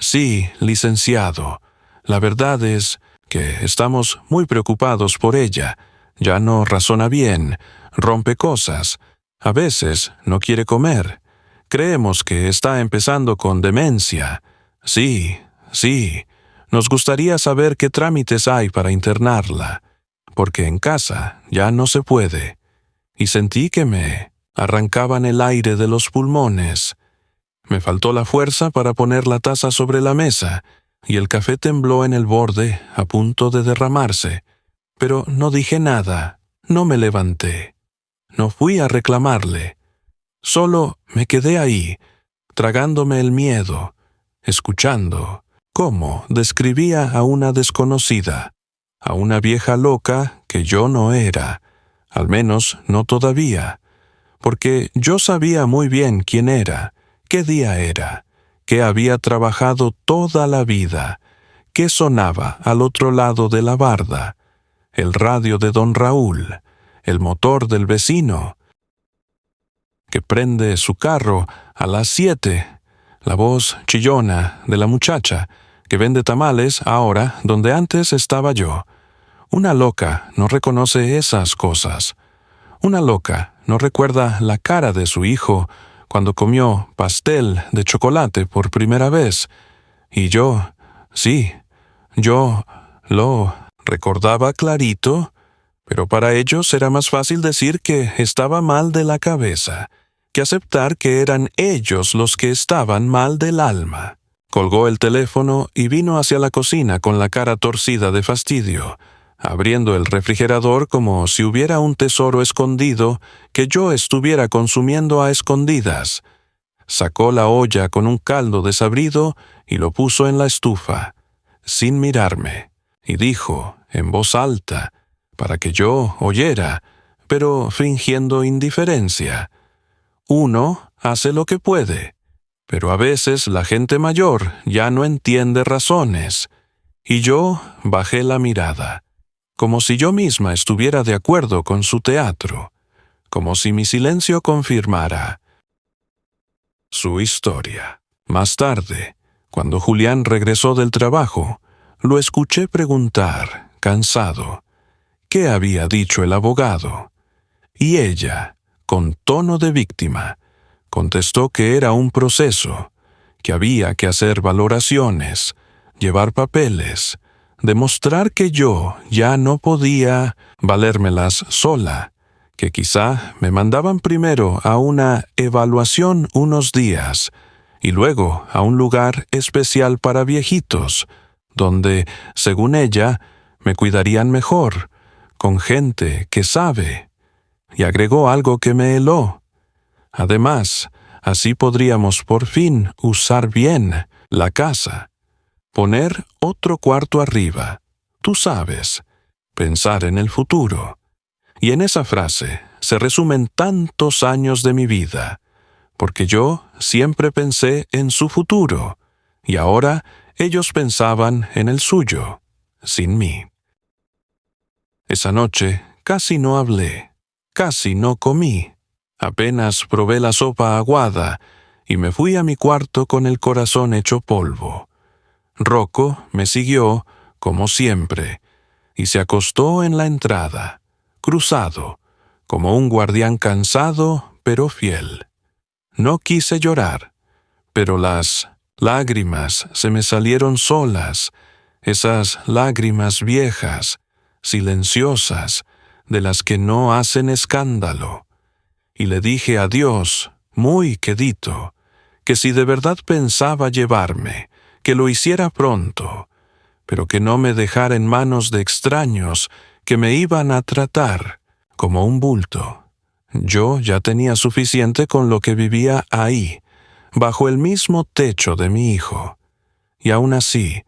Sí, licenciado, la verdad es que estamos muy preocupados por ella. Ya no razona bien, rompe cosas, a veces no quiere comer. Creemos que está empezando con demencia. Sí, nos gustaría saber qué trámites hay para internarla, porque en casa ya no se puede. Y sentí que me arrancaban el aire de los pulmones. Me faltó la fuerza para poner la taza sobre la mesa, y el café tembló en el borde, a punto de derramarse. Pero no dije nada, no me levanté. No fui a reclamarle. Solo me quedé ahí, tragándome el miedo, escuchando cómo describía a una desconocida, a una vieja loca que yo no era, al menos no todavía, porque yo sabía muy bien quién era, qué día era, que había trabajado toda la vida, que sonaba al otro lado de la barda, el radio de don Raúl, el motor del vecino, que prende su carro a las 7, la voz chillona de la muchacha que vende tamales ahora donde antes estaba yo. Una loca no reconoce esas cosas. Una loca no recuerda la cara de su hijo cuando comió pastel de chocolate por primera vez. Y yo, sí, yo lo recordaba clarito, pero para ellos era más fácil decir que estaba mal de la cabeza, que aceptar que eran ellos los que estaban mal del alma. Colgó el teléfono y vino hacia la cocina con la cara torcida de fastidio, abriendo el refrigerador como si hubiera un tesoro escondido que yo estuviera consumiendo a escondidas. Sacó la olla con un caldo desabrido y lo puso en la estufa, sin mirarme, y dijo, en voz alta, para que yo oyera, pero fingiendo indiferencia: uno hace lo que puede, pero a veces la gente mayor ya no entiende razones. Y yo bajé la mirada, como si yo misma estuviera de acuerdo con su teatro, como si mi silencio confirmara su historia. Más tarde, cuando Julián regresó del trabajo, lo escuché preguntar, cansado, qué había dicho el abogado. Y ella, con tono de víctima, contestó que era un proceso, que había que hacer valoraciones, llevar papeles, demostrar que yo ya no podía valérmelas sola, que quizá me mandaban primero a una evaluación unos días y luego a un lugar especial para viejitos, donde, según ella, me cuidarían mejor, con gente que sabe. Y agregó algo que me heló. Además, así podríamos por fin usar bien la casa, poner otro cuarto arriba, tú sabes, pensar en el futuro. Y en esa frase se resumen tantos años de mi vida, porque yo siempre pensé en su futuro, y ahora ellos pensaban en el suyo, sin mí. Esa noche casi no hablé, casi no comí. Apenas probé la sopa aguada y me fui a mi cuarto con el corazón hecho polvo. Rocco me siguió, como siempre, y se acostó en la entrada, cruzado, como un guardián cansado pero fiel. No quise llorar, pero las lágrimas se me salieron solas, esas lágrimas viejas, silenciosas, de las que no hacen escándalo. Y le dije a Dios, muy quedito, que si de verdad pensaba llevarme, que lo hiciera pronto, pero que no me dejara en manos de extraños que me iban a tratar como un bulto. Yo ya tenía suficiente con lo que vivía ahí, bajo el mismo techo de mi hijo. Y aún así,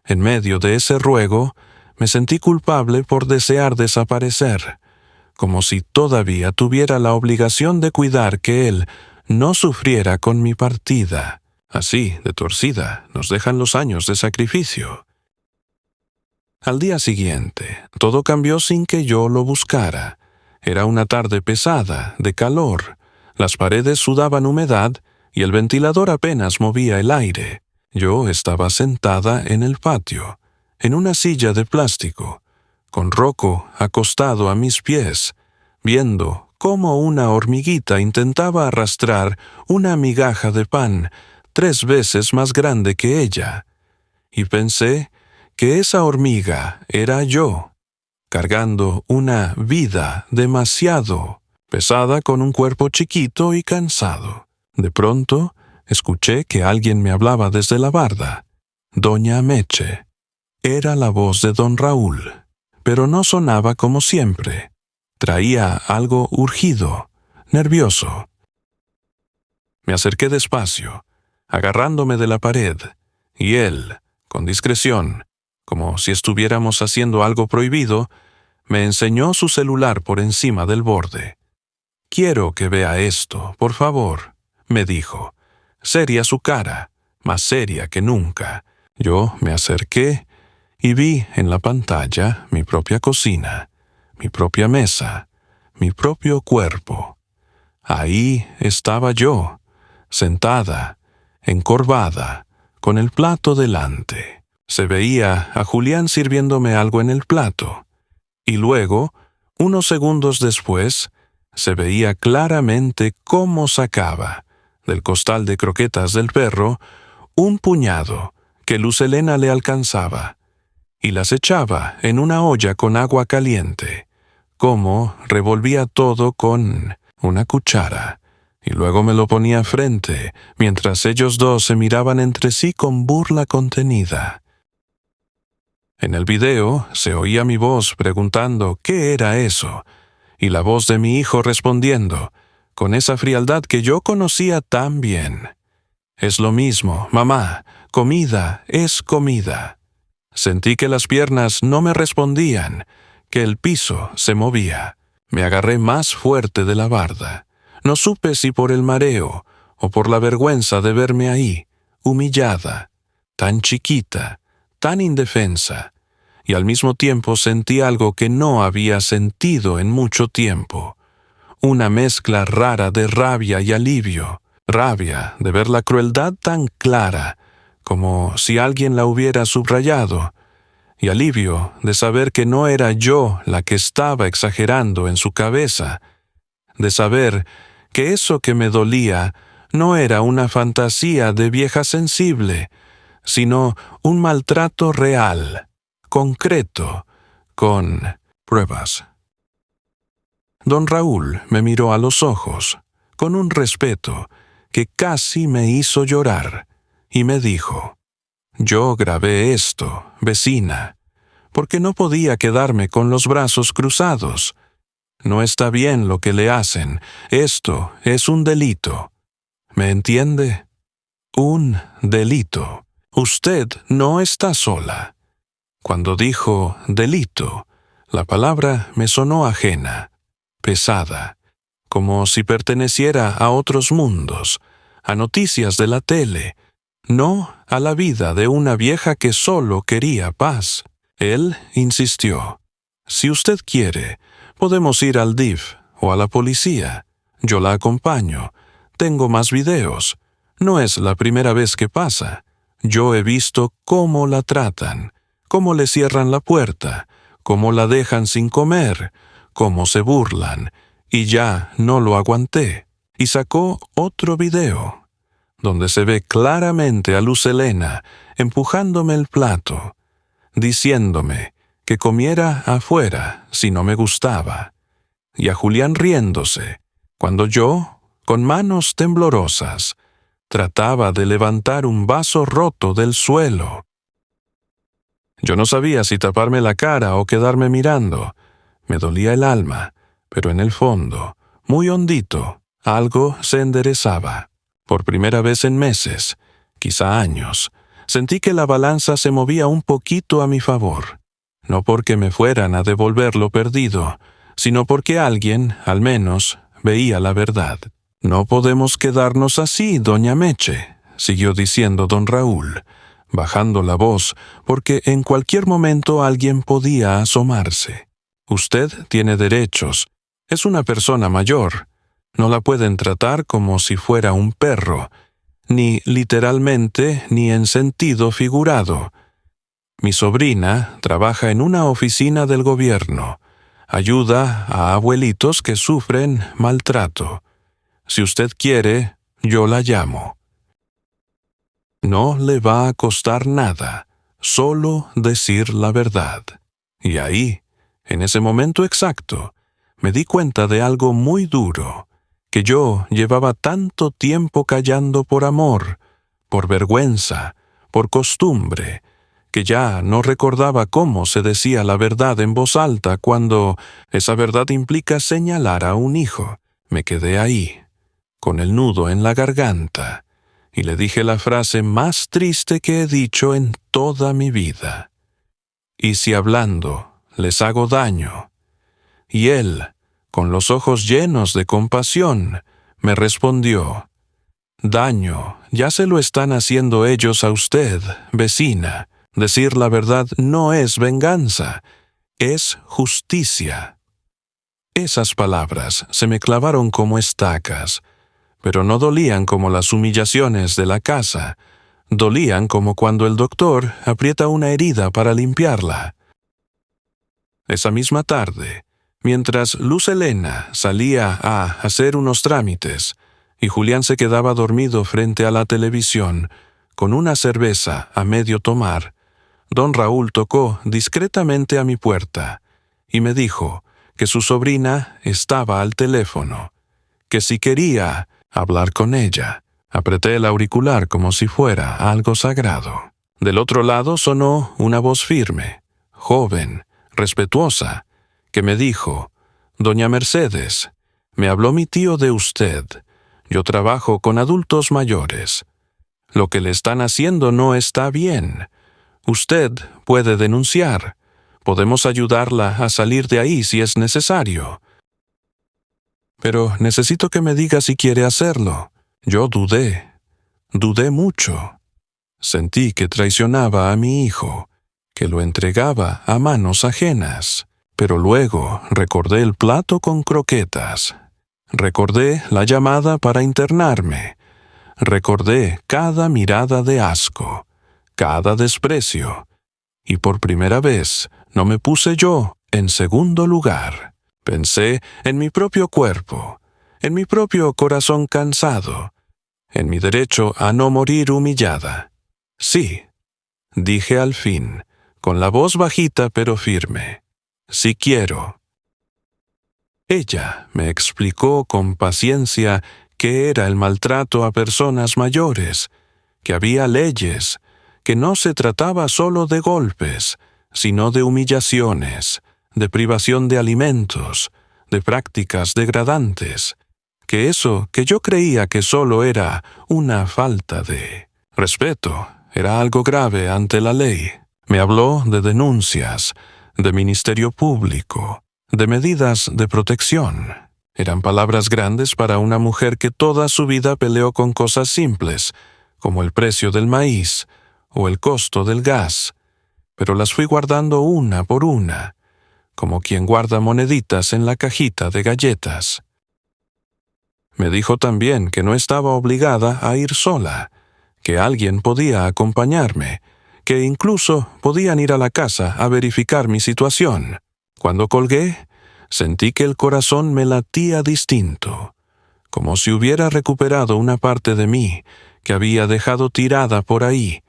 en medio de ese ruego, me sentí culpable por desear desaparecer, como si todavía tuviera la obligación de cuidar que él no sufriera con mi partida. Así, de torcida, nos dejan los años de sacrificio. Al día siguiente, todo cambió sin que yo lo buscara. Era una tarde pesada, de calor. Las paredes sudaban humedad y el ventilador apenas movía el aire. Yo estaba sentada en el patio, en una silla de plástico, con Rocco acostado a mis pies, viendo cómo una hormiguita intentaba arrastrar una migaja de pan 3 veces más grande que ella. Y pensé que esa hormiga era yo, cargando una vida demasiado pesada con un cuerpo chiquito y cansado. De pronto, escuché que alguien me hablaba desde la barda. Doña Meche. Era la voz de don Raúl, pero no sonaba como siempre. Traía algo urgido, nervioso. Me acerqué despacio, agarrándome de la pared, y él, con discreción, como si estuviéramos haciendo algo prohibido, me enseñó su celular por encima del borde. «Quiero que vea esto, por favor», me dijo. Seria su cara, más seria que nunca. Yo me acerqué y vi en la pantalla mi propia cocina, mi propia mesa, mi propio cuerpo. Ahí estaba yo, sentada, encorvada, con el plato delante. Se veía a Julián sirviéndome algo en el plato. Y luego, unos segundos después, se veía claramente cómo sacaba, del costal de croquetas del perro, un puñado que Luz Helena le alcanzaba, y las echaba en una olla con agua caliente, cómo revolvía todo con una cuchara, y luego me lo ponía frente, mientras ellos dos se miraban entre sí con burla contenida. En el video se oía mi voz preguntando qué era eso, y la voz de mi hijo respondiendo, con esa frialdad que yo conocía tan bien. «Es lo mismo, mamá, comida es comida». Sentí que las piernas no me respondían, que el piso se movía. Me agarré más fuerte de la barda. No supe si por el mareo o por la vergüenza de verme ahí, humillada, tan chiquita, tan indefensa, y al mismo tiempo sentí algo que no había sentido en mucho tiempo, una mezcla rara de rabia y alivio, rabia de ver la crueldad tan clara, como si alguien la hubiera subrayado, y alivio de saber que no era yo la que estaba exagerando en su cabeza, de saber que eso que me dolía no era una fantasía de vieja sensible, sino un maltrato real, concreto, con pruebas. Don Raúl me miró a los ojos, con un respeto que casi me hizo llorar, y me dijo: «Yo grabé esto, vecina, porque no podía quedarme con los brazos cruzados. No está bien lo que le hacen, esto es un delito. ¿Me entiende? Un delito. Usted no está sola». Cuando dijo delito, la palabra me sonó ajena, pesada, como si perteneciera a otros mundos, a noticias de la tele, no a la vida de una vieja que solo quería paz. Él insistió: «Si usted quiere, podemos ir al DIF o a la policía. Yo la acompaño. Tengo más videos. No es la primera vez que pasa. Yo he visto cómo la tratan, cómo le cierran la puerta, cómo la dejan sin comer, cómo se burlan, y ya no lo aguanté». Y sacó otro video, donde se ve claramente a Luz Helena empujándome el plato, diciéndome que comiera afuera si no me gustaba, y a Julián riéndose, cuando yo, con manos temblorosas, trataba de levantar un vaso roto del suelo. Yo no sabía si taparme la cara o quedarme mirando. Me dolía el alma, pero en el fondo, muy hondito, algo se enderezaba. Por primera vez en meses, quizá años, sentí que la balanza se movía un poquito a mi favor. No porque me fueran a devolver lo perdido, sino porque alguien, al menos, veía la verdad. «No podemos quedarnos así, doña Meche», siguió diciendo don Raúl, bajando la voz, porque en cualquier momento alguien podía asomarse. «Usted tiene derechos. Es una persona mayor. No la pueden tratar como si fuera un perro, ni literalmente ni en sentido figurado. Mi sobrina trabaja en una oficina del gobierno. Ayuda a abuelitos que sufren maltrato. Si usted quiere, yo la llamo. No le va a costar nada, solo decir la verdad». Y ahí, en ese momento exacto, me di cuenta de algo muy duro, que yo llevaba tanto tiempo callando por amor, por vergüenza, por costumbre, que ya no recordaba cómo se decía la verdad en voz alta cuando esa verdad implica señalar a un hijo. Me quedé ahí, con el nudo en la garganta, y le dije la frase más triste que he dicho en toda mi vida. ¿Y si hablando les hago daño? Y él, con los ojos llenos de compasión, me respondió: daño ya se lo están haciendo ellos a usted, vecina. Decir la verdad no es venganza, es justicia. Esas palabras se me clavaron como estacas, pero no dolían como las humillaciones de la casa. Dolían como cuando el doctor aprieta una herida para limpiarla. Esa misma tarde, mientras Luz Helena salía a hacer unos trámites y Julián se quedaba dormido frente a la televisión con una cerveza a medio tomar, don Raúl tocó discretamente a mi puerta y me dijo que su sobrina estaba al teléfono, que si quería hablar con ella. Apreté el auricular como si fuera algo sagrado. Del otro lado sonó una voz firme, joven, respetuosa, que me dijo: «Doña Mercedes, me habló mi tío de usted. Yo trabajo con adultos mayores. Lo que le están haciendo no está bien. Usted puede denunciar. Podemos ayudarla a salir de ahí si es necesario. Pero necesito que me diga si quiere hacerlo». Yo dudé mucho. Sentí que traicionaba a mi hijo, que lo entregaba a manos ajenas. Pero luego recordé el plato con croquetas. Recordé la llamada para internarme. Recordé cada mirada de asco, cada desprecio. Y por primera vez no me puse yo en segundo lugar. Pensé en mi propio cuerpo, en mi propio corazón cansado, en mi derecho a no morir humillada. Sí, dije al fin, con la voz bajita pero firme: sí quiero. Ella me explicó con paciencia qué era el maltrato a personas mayores, que había leyes, que no se trataba solo de golpes, sino de humillaciones, de privación de alimentos, de prácticas degradantes, que eso que yo creía que solo era una falta de respeto era algo grave ante la ley. Me habló de denuncias, de ministerio público, de medidas de protección. Eran palabras grandes para una mujer que toda su vida peleó con cosas simples, como el precio del maíz o el costo del gas, pero las fui guardando una por una, como quien guarda moneditas en la cajita de galletas. Me dijo también que no estaba obligada a ir sola, que alguien podía acompañarme, que incluso podían ir a la casa a verificar mi situación. Cuando colgué, sentí que el corazón me latía distinto, como si hubiera recuperado una parte de mí que había dejado tirada por ahí,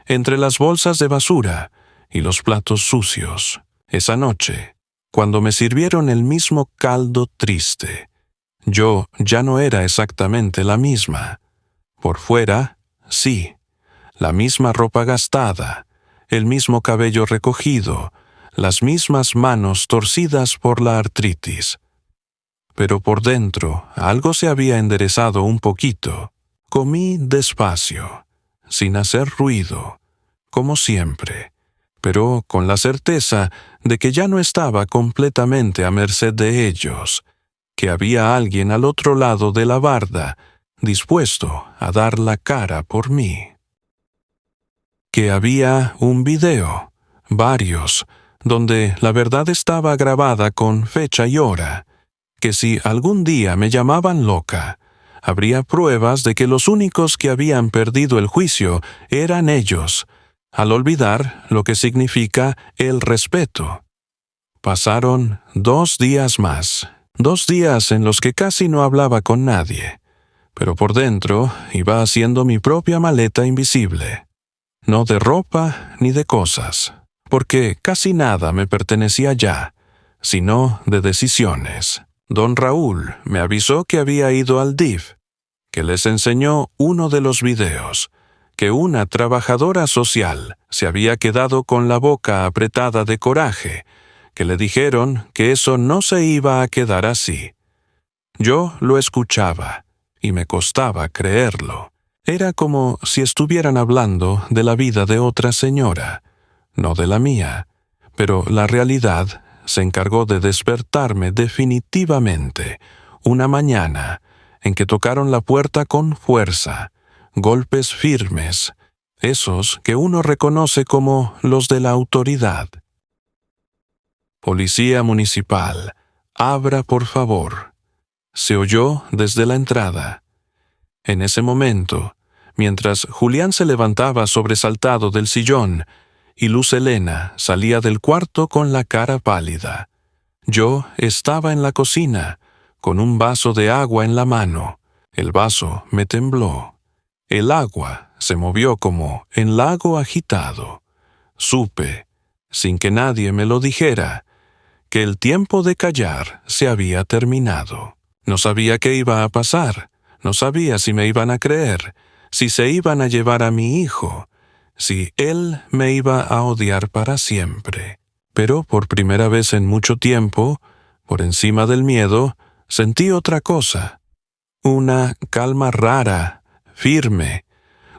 entre las bolsas de basura y los platos sucios. Esa noche, cuando me sirvieron el mismo caldo triste, yo ya no era exactamente la misma. Por fuera, sí, la misma ropa gastada, el mismo cabello recogido, las mismas manos torcidas por la artritis. Pero por dentro algo se había enderezado un poquito. Comí despacio, sin hacer ruido, como siempre, pero con la certeza de que ya no estaba completamente a merced de ellos, que había alguien al otro lado de la barda dispuesto a dar la cara por mí. Que había un video, varios, donde la verdad estaba grabada con fecha y hora, que si algún día me llamaban loca, habría pruebas de que los únicos que habían perdido el juicio eran ellos, al olvidar lo que significa el respeto. Pasaron 2 días más, 2 días en los que casi no hablaba con nadie, pero por dentro iba haciendo mi propia maleta invisible. No de ropa ni de cosas, porque casi nada me pertenecía ya, sino de decisiones. Don Raúl me avisó que había ido al DIF, que les enseñó uno de los videos, que una trabajadora social se había quedado con la boca apretada de coraje, que le dijeron que eso no se iba a quedar así. Yo lo escuchaba, y me costaba creerlo. Era como si estuvieran hablando de la vida de otra señora, no de la mía, pero la realidad se encargó de despertarme definitivamente una mañana en que tocaron la puerta con fuerza, golpes firmes, esos que uno reconoce como los de la autoridad. «Policía municipal, abra por favor», se oyó desde la entrada. En ese momento, mientras Julián se levantaba sobresaltado del sillón y Luz Helena salía del cuarto con la cara pálida, yo estaba en la cocina, con un vaso de agua en la mano. El vaso me tembló. El agua se movió como en lago agitado. Supe, sin que nadie me lo dijera, que el tiempo de callar se había terminado. No sabía qué iba a pasar, no sabía si me iban a creer, si se iban a llevar a mi hijo, si él me iba a odiar para siempre. Pero por primera vez en mucho tiempo, por encima del miedo, sentí otra cosa. Una calma rara, firme,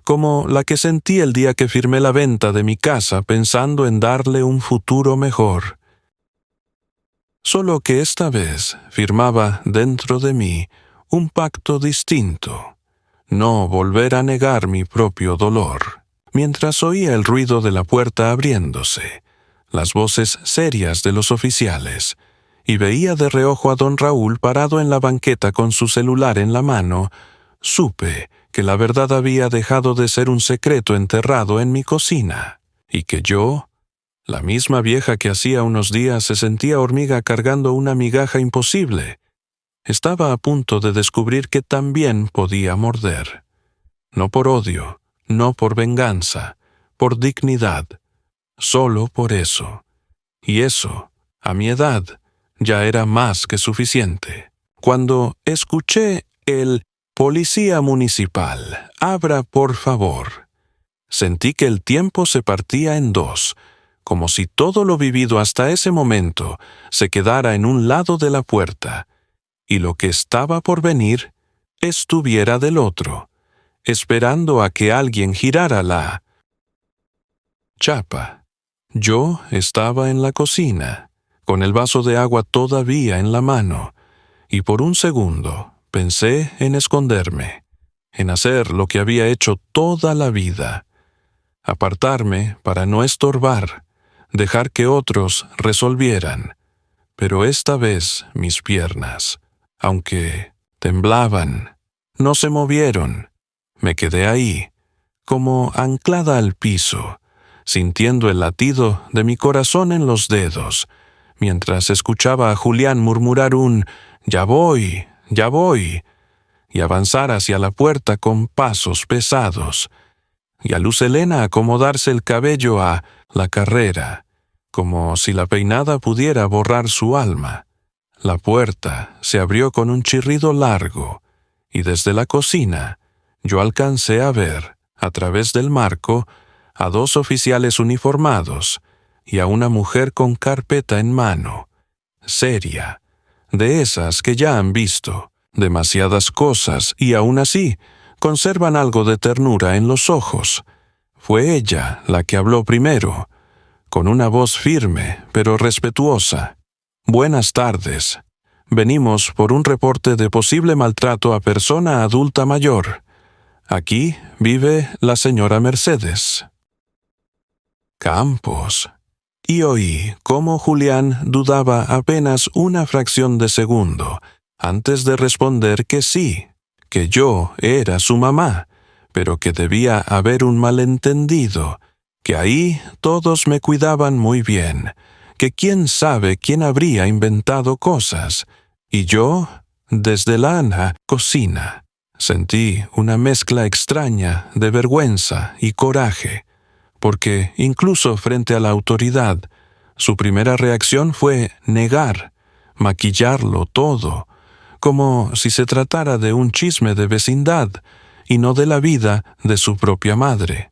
como la que sentí el día que firmé la venta de mi casa pensando en darle un futuro mejor. Solo que esta vez firmaba dentro de mí un pacto distinto, no volver a negar mi propio dolor. Mientras oía el ruido de la puerta abriéndose, las voces serias de los oficiales, y veía de reojo a don Raúl parado en la banqueta con su celular en la mano, supe que la verdad había dejado de ser un secreto enterrado en mi cocina, y que yo, la misma vieja que hacía unos días se sentía hormiga cargando una migaja imposible, estaba a punto de descubrir que también podía morder. No por odio, no por venganza, por dignidad, solo por eso. Y eso, a mi edad, ya era más que suficiente. Cuando escuché el «Policía municipal, abra por favor», sentí que el tiempo se partía en dos, como si todo lo vivido hasta ese momento se quedara en un lado de la puerta, y lo que estaba por venir estuviera del otro, esperando a que alguien girara la chapa. Yo estaba en la cocina, con el vaso de agua todavía en la mano, y por un segundo pensé en esconderme, en hacer lo que había hecho toda la vida, apartarme para no estorbar, dejar que otros resolvieran. Pero esta vez mis piernas, aunque temblaban, no se movieron. Me quedé ahí, como anclada al piso, sintiendo el latido de mi corazón en los dedos, mientras escuchaba a Julián murmurar un «Ya voy, ya voy», y avanzar hacia la puerta con pasos pesados, y a Luz Helena acomodarse el cabello a la carrera, como si la peinada pudiera borrar su alma. La puerta se abrió con un chirrido largo, y desde la cocina yo alcancé a ver, a través del marco, a dos oficiales uniformados y a una mujer con carpeta en mano, seria, de esas que ya han visto demasiadas cosas y aún así conservan algo de ternura en los ojos. Fue ella la que habló primero, con una voz firme pero respetuosa. «Buenas tardes. Venimos por un reporte de posible maltrato a persona adulta mayor. Aquí vive la señora Mercedes». Campos. Y oí cómo Julián dudaba apenas una fracción de segundo antes de responder que sí, que yo era su mamá, pero que debía haber un malentendido, que ahí todos me cuidaban muy bien, que quién sabe quién habría inventado cosas, y yo, desde la cocina, sentí una mezcla extraña de vergüenza y coraje, porque incluso frente a la autoridad, su primera reacción fue negar, maquillarlo todo, como si se tratara de un chisme de vecindad y no de la vida de su propia madre.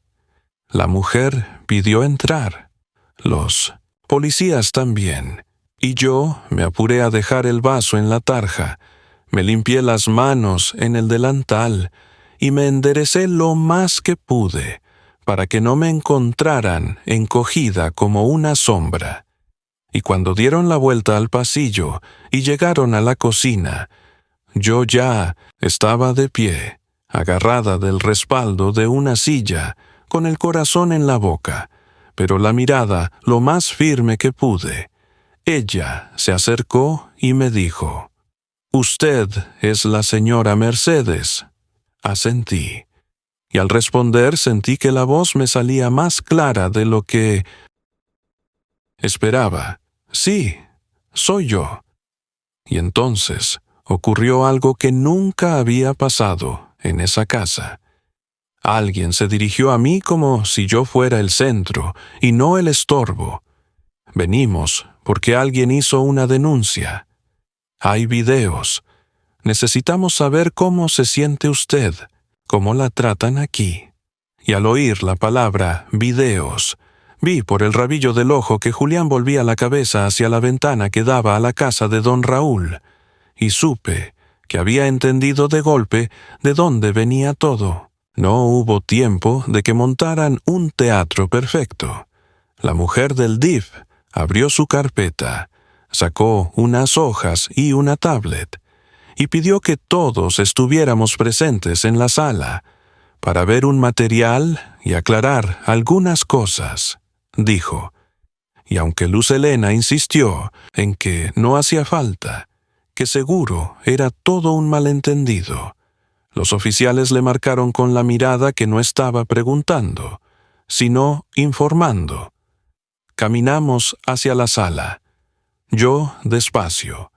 La mujer pidió entrar. Los policías también. Y yo me apuré a dejar el vaso en la tarja, me limpié las manos en el delantal y me enderecé lo más que pude para que no me encontraran encogida como una sombra. Y cuando dieron la vuelta al pasillo y llegaron a la cocina, yo ya estaba de pie, agarrada del respaldo de una silla, con el corazón en la boca, pero la mirada lo más firme que pude. Ella se acercó y me dijo: «Usted es la señora Mercedes». Asentí, y al responder sentí que la voz me salía más clara de lo que esperaba. «Sí, soy yo». Y entonces ocurrió algo que nunca había pasado en esa casa. Alguien se dirigió a mí como si yo fuera el centro y no el estorbo. «Venimos porque alguien hizo una denuncia. Hay videos. Necesitamos saber cómo se siente usted, cómo la tratan aquí». Y al oír la palabra videos, vi por el rabillo del ojo que Julián volvía la cabeza hacia la ventana que daba a la casa de don Raúl, y supe que había entendido de golpe de dónde venía todo. No hubo tiempo de que montaran un teatro perfecto. La mujer del DIF abrió su carpeta, sacó unas hojas y una tablet, y pidió que todos estuviéramos presentes en la sala para ver un material y aclarar algunas cosas, dijo. Y aunque Luz Helena insistió en que no hacía falta, que seguro era todo un malentendido, los oficiales le marcaron con la mirada que no estaba preguntando, sino informando. Caminamos hacia la sala, yo despacio,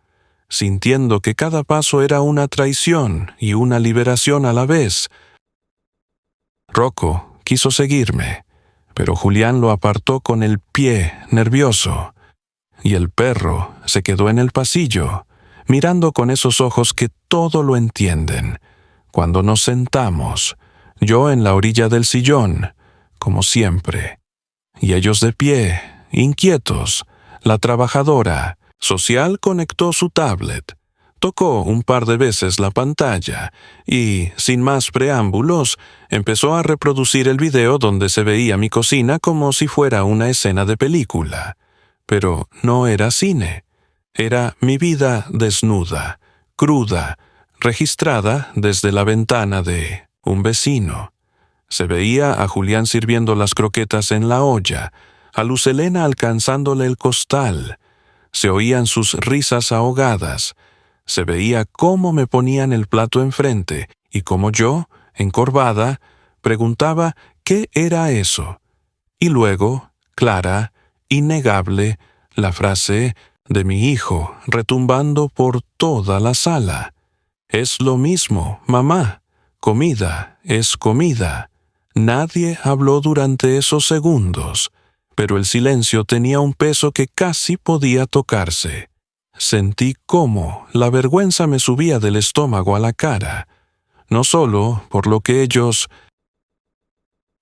sintiendo que cada paso era una traición y una liberación a la vez. Rocco quiso seguirme, pero Julián lo apartó con el pie, nervioso, y el perro se quedó en el pasillo, mirando con esos ojos que todo lo entienden. Cuando nos sentamos, yo en la orilla del sillón, como siempre, y ellos de pie, inquietos. La trabajadora social conectó su tablet, tocó un par de veces la pantalla y, sin más preámbulos, empezó a reproducir el video donde se veía mi cocina como si fuera una escena de película. Pero no era cine, era mi vida desnuda, cruda, registrada desde la ventana de un vecino. Se veía a Julián sirviendo las croquetas en la olla, a Luz Helena alcanzándole el costal. Se oían sus risas ahogadas. Se veía cómo me ponían el plato enfrente y cómo yo, encorvada, preguntaba qué era eso. Y luego, clara, innegable, la frase de mi hijo retumbando por toda la sala. «Es lo mismo, mamá. Comida es comida». Nadie habló durante esos segundos, pero el silencio tenía un peso que casi podía tocarse. Sentí cómo la vergüenza me subía del estómago a la cara, no solo por lo que ellos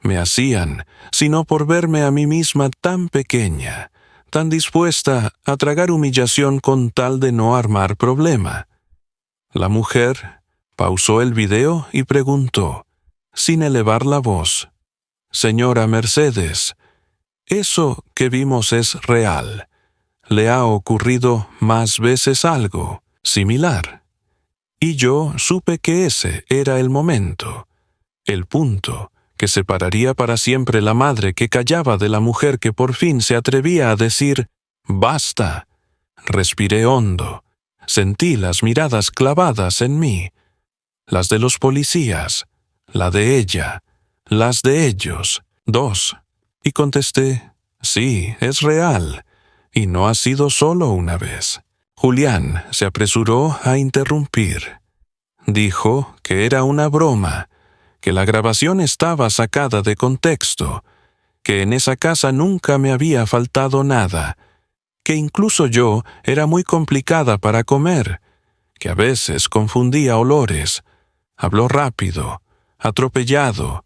me hacían, sino por verme a mí misma tan pequeña, tan dispuesta a tragar humillación con tal de no armar problema. La mujer pausó el video y preguntó, sin elevar la voz: «Señora Mercedes, ¿eso que vimos es real? ¿Le ha ocurrido más veces algo similar?» Y yo supe que ese era el momento, el punto que separaría para siempre la madre que callaba de la mujer que por fin se atrevía a decir «basta». Respiré hondo. Sentí las miradas clavadas en mí, las de los policías, la de ella, las de ellos, dos, y contesté: «Sí, es real, y no ha sido solo una vez». Julián se apresuró a interrumpir. Dijo que era una broma, que la grabación estaba sacada de contexto, que en esa casa nunca me había faltado nada, que incluso yo era muy complicada para comer, que a veces confundía olores. Habló rápido, atropellado,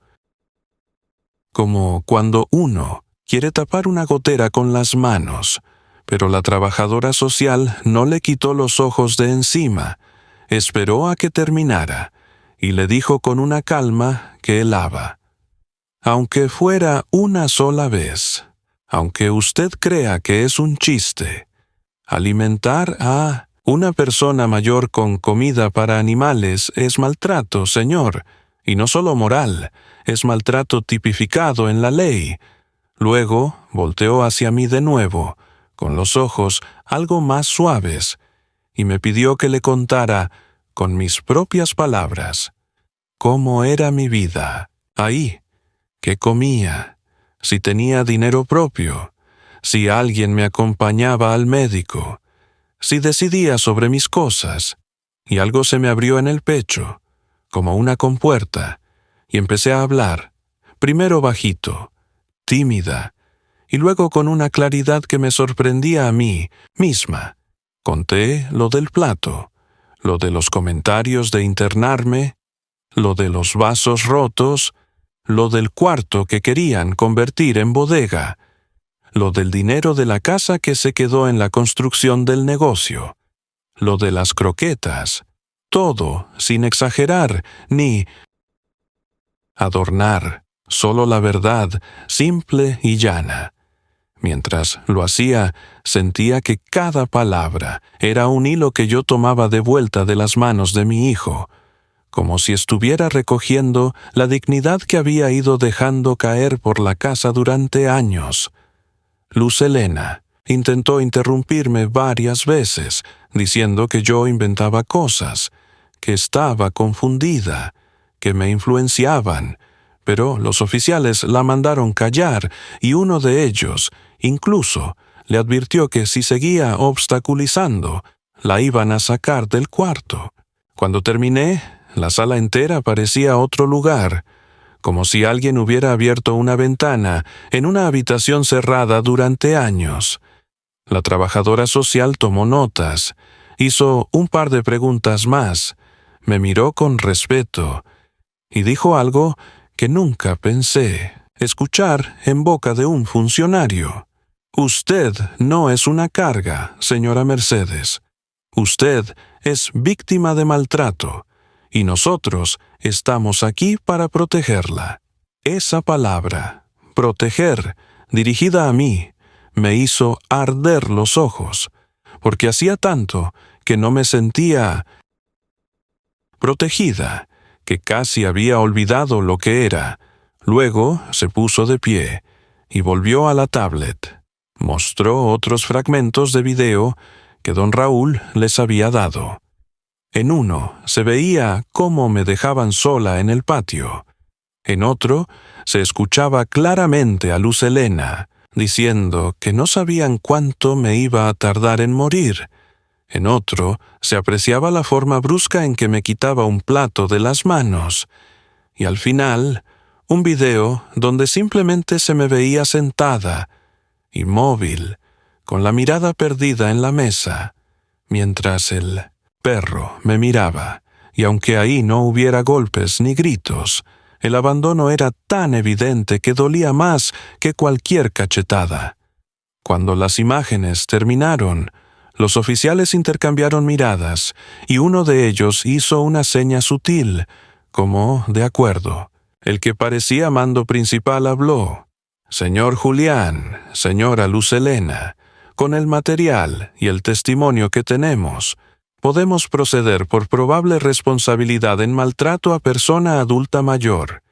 como cuando uno quiere tapar una gotera con las manos, pero la trabajadora social no le quitó los ojos de encima, esperó a que terminara, y le dijo con una calma que helaba: «Aunque fuera una sola vez, aunque usted crea que es un chiste, alimentar a una persona mayor con comida para animales es maltrato, señor, y no solo moral, es maltrato tipificado en la ley». Luego volteó hacia mí de nuevo, con los ojos algo más suaves, y me pidió que le contara, con mis propias palabras, cómo era mi vida ahí, qué comía, si tenía dinero propio, si alguien me acompañaba al médico, si decidía sobre mis cosas. Y algo se me abrió en el pecho, como una compuerta, y empecé a hablar, primero bajito, tímida, y luego con una claridad que me sorprendía a mí misma. Conté lo del plato, lo de los comentarios de internarme, lo de los vasos rotos, lo del cuarto que querían convertir en bodega, lo del dinero de la casa que se quedó en la construcción del negocio, lo de las croquetas, todo sin exagerar ni adornar, solo la verdad, simple y llana. Mientras lo hacía, sentía que cada palabra era un hilo que yo tomaba de vuelta de las manos de mi hijo, como si estuviera recogiendo la dignidad que había ido dejando caer por la casa durante años. Luz Helena intentó interrumpirme varias veces, diciendo que yo inventaba cosas, que estaba confundida, que me influenciaban, pero los oficiales la mandaron callar y uno de ellos, incluso, le advirtió que si seguía obstaculizando, la iban a sacar del cuarto. Cuando terminé, la sala entera parecía otro lugar, como si alguien hubiera abierto una ventana en una habitación cerrada durante años. La trabajadora social tomó notas, hizo un par de preguntas más, me miró con respeto y dijo algo que nunca pensé escuchar en boca de un funcionario. «Usted no es una carga, señora Mercedes. Usted es víctima de maltrato, y nosotros estamos aquí para protegerla». Esa palabra, proteger, dirigida a mí, me hizo arder los ojos, porque hacía tanto que no me sentía protegida, que casi había olvidado lo que era. Luego se puso de pie y volvió a la tablet. Mostró otros fragmentos de video que don Raúl les había dado. En uno se veía cómo me dejaban sola en el patio. En otro se escuchaba claramente a Luz Helena diciendo que no sabían cuánto me iba a tardar en morir. En otro se apreciaba la forma brusca en que me quitaba un plato de las manos. Y al final, un video donde simplemente se me veía sentada, inmóvil, con la mirada perdida en la mesa, mientras el perro me miraba, y aunque ahí no hubiera golpes ni gritos, el abandono era tan evidente que dolía más que cualquier cachetada. Cuando las imágenes terminaron, los oficiales intercambiaron miradas, y uno de ellos hizo una seña sutil, como de acuerdo. El que parecía mando principal habló: «Señor Julián, señora Luz Helena, con el material y el testimonio que tenemos, podemos proceder por probable responsabilidad en maltrato a persona adulta mayor.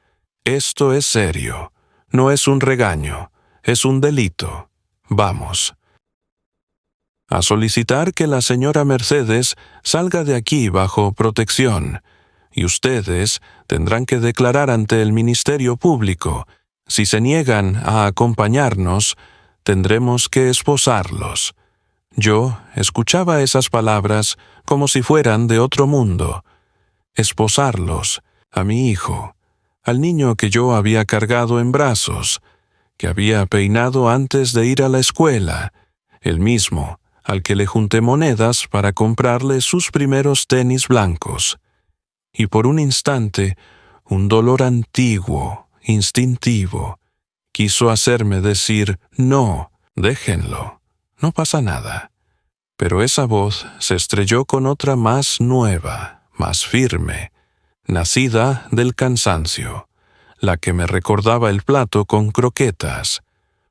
Esto es serio, no es un regaño, es un delito. Vamos a solicitar que la señora Mercedes salga de aquí bajo protección, y ustedes tendrán que declarar ante el Ministerio Público. Si se niegan a acompañarnos, tendremos que esposarlos». Yo escuchaba esas palabras como si fueran de otro mundo. Esposarlos, a mi hijo, al niño que yo había cargado en brazos, que había peinado antes de ir a la escuela, el mismo al que le junté monedas para comprarle sus primeros tenis blancos. Y por un instante, un dolor antiguo, instintivo, quiso hacerme decir, no, déjenlo, no pasa nada. Pero esa voz se estrelló con otra más nueva, más firme, nacida del cansancio, la que me recordaba el plato con croquetas,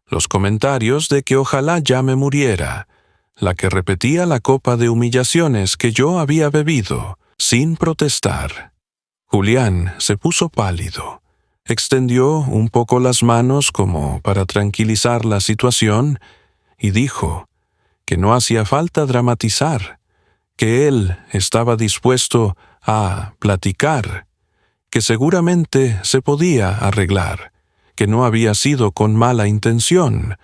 los comentarios de que ojalá ya me muriera, la que repetía la copa de humillaciones que yo había bebido, sin protestar. Julián se puso pálido, extendió un poco las manos como para tranquilizar la situación y dijo que no hacía falta dramatizar, que él estaba dispuesto a platicar, que seguramente se podía arreglar, que no había sido con mala intención,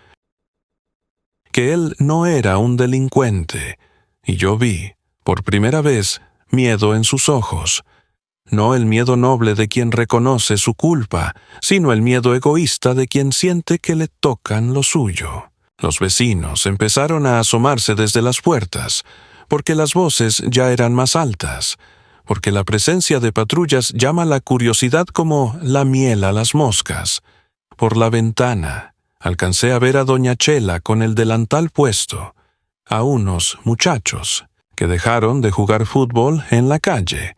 que él no era un delincuente, y yo vi, por primera vez, miedo en sus ojos, no el miedo noble de quien reconoce su culpa, sino el miedo egoísta de quien siente que le tocan lo suyo. Los vecinos empezaron a asomarse desde las puertas, porque las voces ya eran más altas, porque la presencia de patrullas llama la curiosidad como la miel a las moscas. Por la ventana alcancé a ver a doña Chela con el delantal puesto, a unos muchachos que dejaron de jugar fútbol en la calle,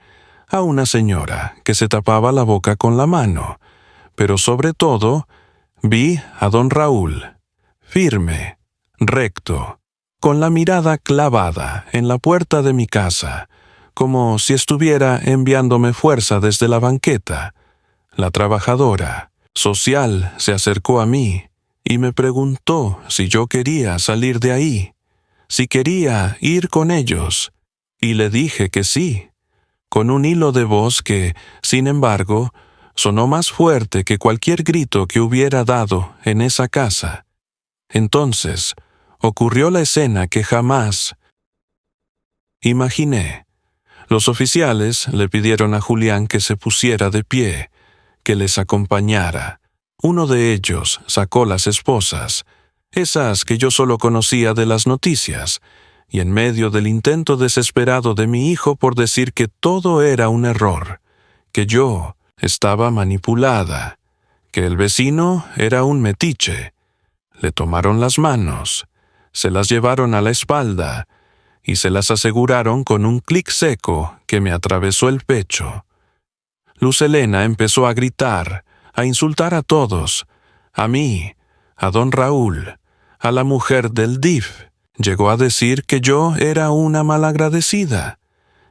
a una señora que se tapaba la boca con la mano, pero sobre todo vi a don Raúl, firme, recto, con la mirada clavada en la puerta de mi casa, como si estuviera enviándome fuerza desde la banqueta. La trabajadora social se acercó a mí y me preguntó si yo quería salir de ahí, si quería ir con ellos, y le dije que sí, con un hilo de voz que, sin embargo, sonó más fuerte que cualquier grito que hubiera dado en esa casa. Entonces, ocurrió la escena que jamás imaginé. Los oficiales le pidieron a Julián que se pusiera de pie, que les acompañara. Uno de ellos sacó las esposas, esas que yo solo conocía de las noticias, y en medio del intento desesperado de mi hijo por decir que todo era un error, que yo estaba manipulada, que el vecino era un metiche, le tomaron las manos, se las llevaron a la espalda y se las aseguraron con un clic seco que me atravesó el pecho. Luz Helena empezó a gritar, a insultar a todos, a mí, a don Raúl, a la mujer del DIF. Llegó a decir que yo era una malagradecida,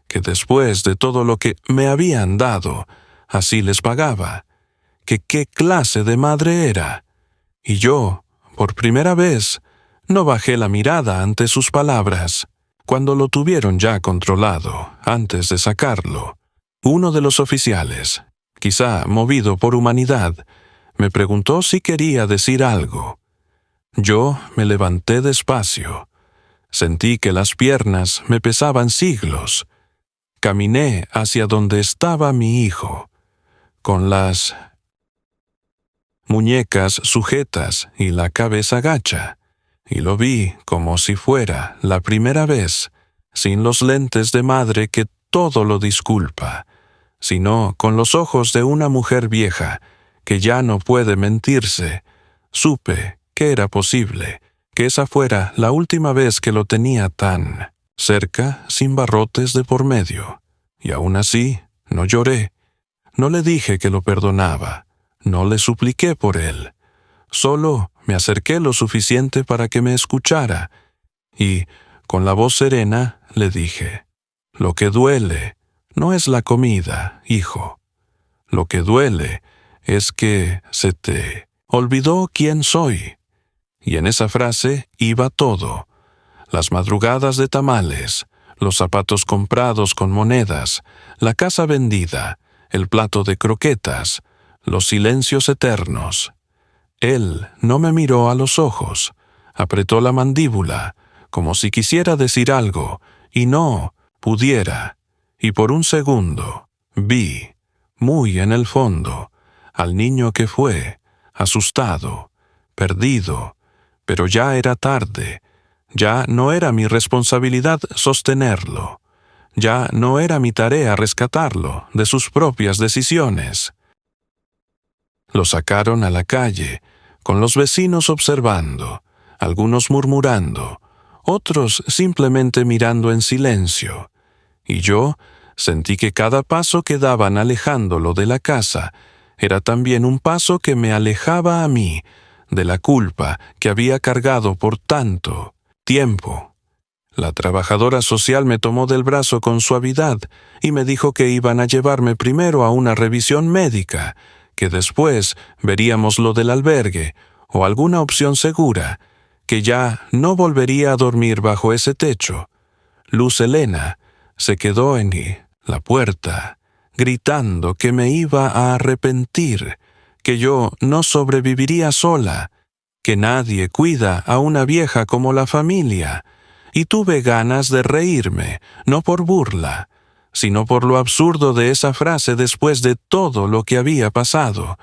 que después de todo lo que me habían dado, así les pagaba, que qué clase de madre era. Y yo, por primera vez, no bajé la mirada ante sus palabras. Cuando lo tuvieron ya controlado, antes de sacarlo, uno de los oficiales, quizá movido por humanidad, me preguntó si quería decir algo. Yo me levanté despacio. Sentí que las piernas me pesaban siglos. Caminé hacia donde estaba mi hijo, con las muñecas sujetas y la cabeza gacha, y lo vi como si fuera la primera vez, sin los lentes de madre que todo lo disculpa, sino con los ojos de una mujer vieja que ya no puede mentirse. Supe que era posible que esa fuera la última vez que lo tenía tan cerca, sin barrotes de por medio. Y aún así, no lloré. No le dije que lo perdonaba. No le supliqué por él. Solo me acerqué lo suficiente para que me escuchara. Y, con la voz serena, le dije, «Lo que duele no es la comida, hijo. Lo que duele es que se te olvidó quién soy». Y en esa frase iba todo: las madrugadas de tamales, los zapatos comprados con monedas, la casa vendida, el plato de croquetas, los silencios eternos. Él no me miró a los ojos, apretó la mandíbula, como si quisiera decir algo, y no pudiera, y por un segundo vi, muy en el fondo, al niño que fue, asustado, perdido, pero ya era tarde, Ya no era mi responsabilidad sostenerlo. Ya no era mi tarea rescatarlo de sus propias decisiones. Lo sacaron a la calle, con los vecinos observando, algunos murmurando, otros simplemente mirando en silencio. Y yo sentí que cada paso que daban alejándolo de la casa era también un paso que me alejaba a mí de la culpa que había cargado por tanto tiempo. La trabajadora social me tomó del brazo con suavidad y me dijo que iban a llevarme primero a una revisión médica, que después veríamos lo del albergue o alguna opción segura, que ya no volvería a dormir bajo ese techo. Luz Helena se quedó en la puerta, gritando que me iba a arrepentir, que yo no sobreviviría sola, que nadie cuida a una vieja como la familia, y tuve ganas de reírme, no por burla, sino por lo absurdo de esa frase después de todo lo que había pasado,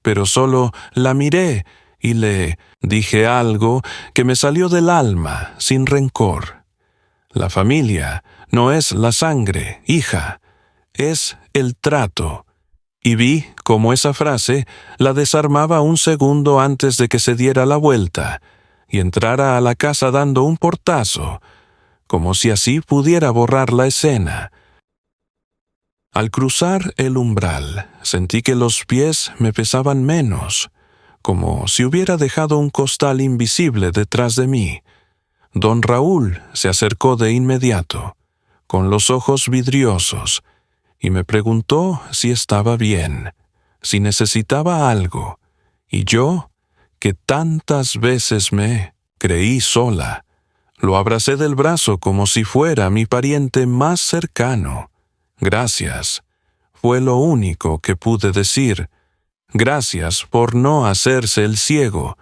pero solo la miré y le dije algo que me salió del alma sin rencor. La familia no es la sangre, hija, es el trato. Y vi cómo esa frase la desarmaba un segundo antes de que se diera la vuelta y entrara a la casa dando un portazo, como si así pudiera borrar la escena. Al cruzar el umbral, sentí que los pies me pesaban menos, como si hubiera dejado un costal invisible detrás de mí. Don Raúl se acercó de inmediato, con los ojos vidriosos, y me preguntó si estaba bien, si necesitaba algo, y yo, que tantas veces me creí sola, lo abracé del brazo como si fuera mi pariente más cercano. Gracias, fue lo único que pude decir. Gracias por no hacerse el ciego.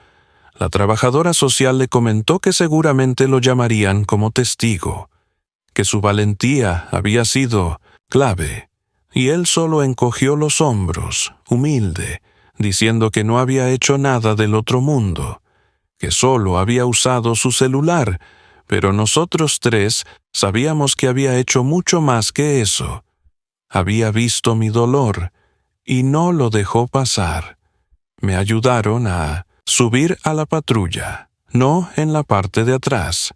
La trabajadora social le comentó que seguramente lo llamarían como testigo, que su valentía había sido clave, y él solo encogió los hombros, humilde, diciendo que no había hecho nada del otro mundo, que solo había usado su celular, pero nosotros tres sabíamos que había hecho mucho más que eso. Había visto mi dolor, y no lo dejó pasar. Me ayudaron a subir a la patrulla, no en la parte de atrás,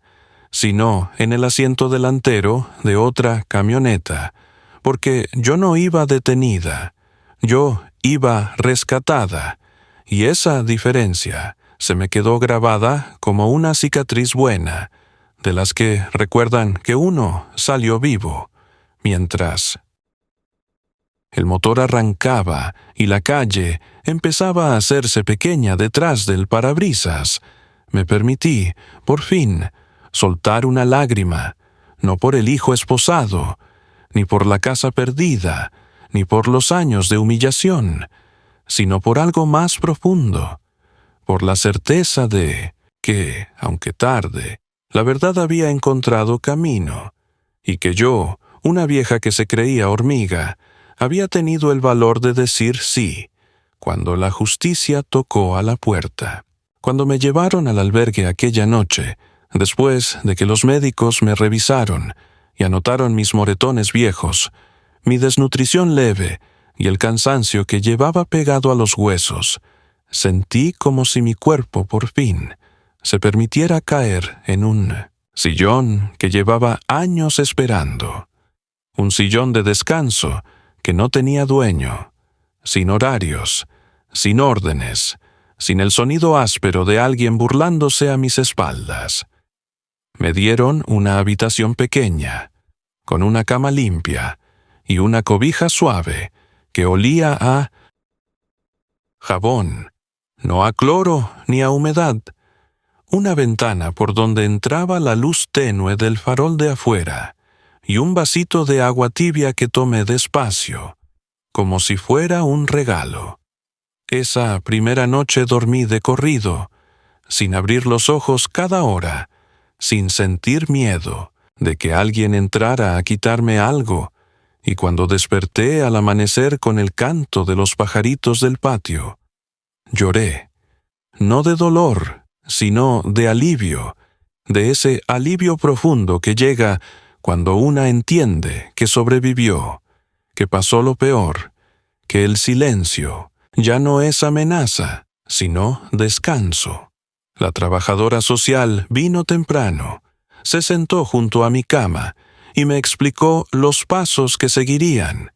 sino en el asiento delantero de otra camioneta, porque yo no iba detenida, yo iba rescatada, y esa diferencia se me quedó grabada como una cicatriz buena, de las que recuerdan que uno salió vivo, mientras el motor arrancaba y la calle empezaba a hacerse pequeña detrás del parabrisas. Me permití, por fin, soltar una lágrima, no por el hijo esposado, ni por la casa perdida, ni por los años de humillación, sino por algo más profundo, por la certeza de que, aunque tarde, la verdad había encontrado camino, y que yo, una vieja que se creía hormiga, había tenido el valor de decir sí, cuando la justicia tocó a la puerta. Cuando me llevaron al albergue aquella noche, después de que los médicos me revisaron y anotaron mis moretones viejos, mi desnutrición leve y el cansancio que llevaba pegado a los huesos, sentí como si mi cuerpo por fin se permitiera caer en un sillón que llevaba años esperando, un sillón de descanso que no tenía dueño, sin horarios, sin órdenes, sin el sonido áspero de alguien burlándose a mis espaldas. Me dieron una habitación pequeña, con una cama limpia y una cobija suave que olía a jabón, no a cloro ni a humedad, una ventana por donde entraba la luz tenue del farol de afuera, y un vasito de agua tibia que tomé despacio, como si fuera un regalo. Esa primera noche dormí de corrido, sin abrir los ojos cada hora, sin sentir miedo de que alguien entrara a quitarme algo, y cuando desperté al amanecer con el canto de los pajaritos del patio, lloré, no de dolor, sino de alivio, de ese alivio profundo que llega cuando una entiende que sobrevivió, que pasó lo peor, que el silencio ya no es amenaza, sino descanso. La trabajadora social vino temprano, se sentó junto a mi cama y me explicó los pasos que seguirían.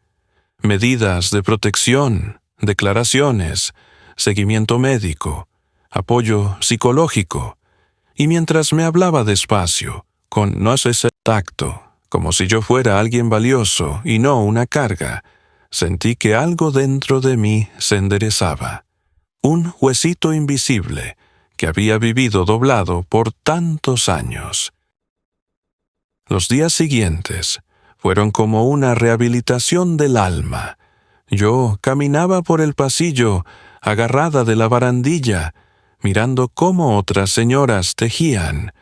Medidas de protección, declaraciones, seguimiento médico, apoyo psicológico. Y mientras me hablaba despacio, con no sé ese tacto, como si yo fuera alguien valioso y no una carga, sentí que algo dentro de mí se enderezaba. Un huesito invisible que había vivido doblado por tantos años. Los días siguientes fueron como una rehabilitación del alma. Yo caminaba por el pasillo, agarrada de la barandilla, mirando cómo otras señoras tejían,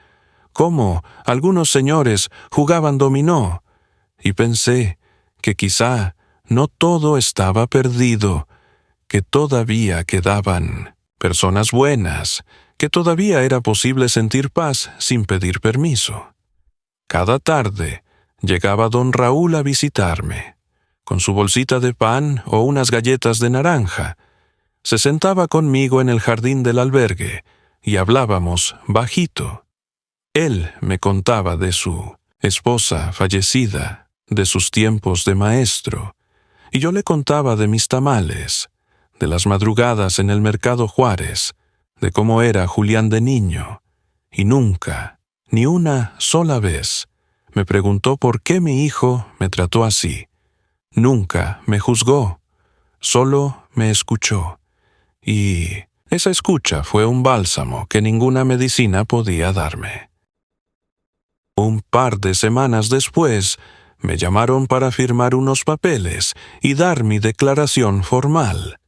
cómo algunos señores jugaban dominó, y pensé que quizá no todo estaba perdido, que todavía quedaban personas buenas, que todavía era posible sentir paz sin pedir permiso. Cada tarde llegaba don Raúl a visitarme, con su bolsita de pan o unas galletas de naranja. Se sentaba conmigo en el jardín del albergue y hablábamos bajito. Él me contaba de su esposa fallecida, de sus tiempos de maestro, y yo le contaba de mis tamales, de las madrugadas en el mercado Juárez, de cómo era Julián de niño, y nunca, ni una sola vez, me preguntó por qué mi hijo me trató así. Nunca me juzgó, solo me escuchó. Y esa escucha fue un bálsamo que ninguna medicina podía darme. Un par de semanas después, me llamaron para firmar unos papeles y dar mi declaración formal.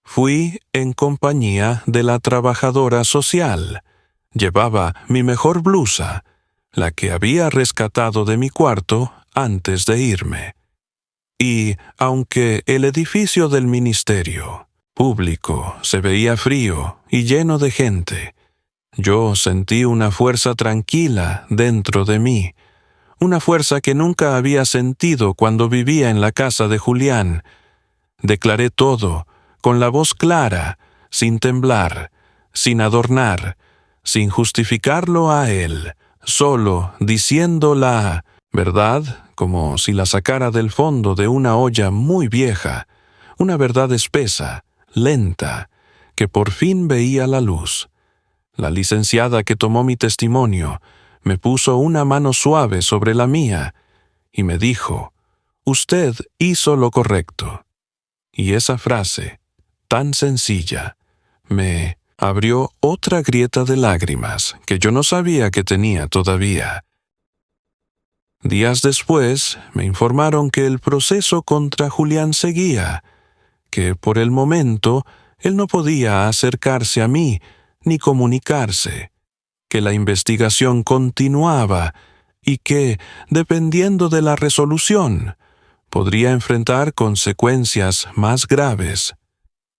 Fui en compañía de la trabajadora social. Llevaba mi mejor blusa, la que había rescatado de mi cuarto antes de irme. Y, aunque el edificio del ministerio público se veía frío y lleno de gente, yo sentí una fuerza tranquila dentro de mí, una fuerza que nunca había sentido cuando vivía en la casa de Julián. Declaré todo, con la voz clara, sin temblar, sin adornar, sin justificarlo a él, solo diciendo la verdad como si la sacara del fondo de una olla muy vieja, una verdad espesa, lenta, que por fin veía la luz. La licenciada que tomó mi testimonio me puso una mano suave sobre la mía y me dijo: «Usted hizo lo correcto». Y esa frase, tan sencilla, me abrió otra grieta de lágrimas que yo no sabía que tenía todavía. Días después me informaron que el proceso contra Julián seguía, que por el momento él no podía acercarse a mí ni comunicarse, que la investigación continuaba y que, dependiendo de la resolución, podría enfrentar consecuencias más graves.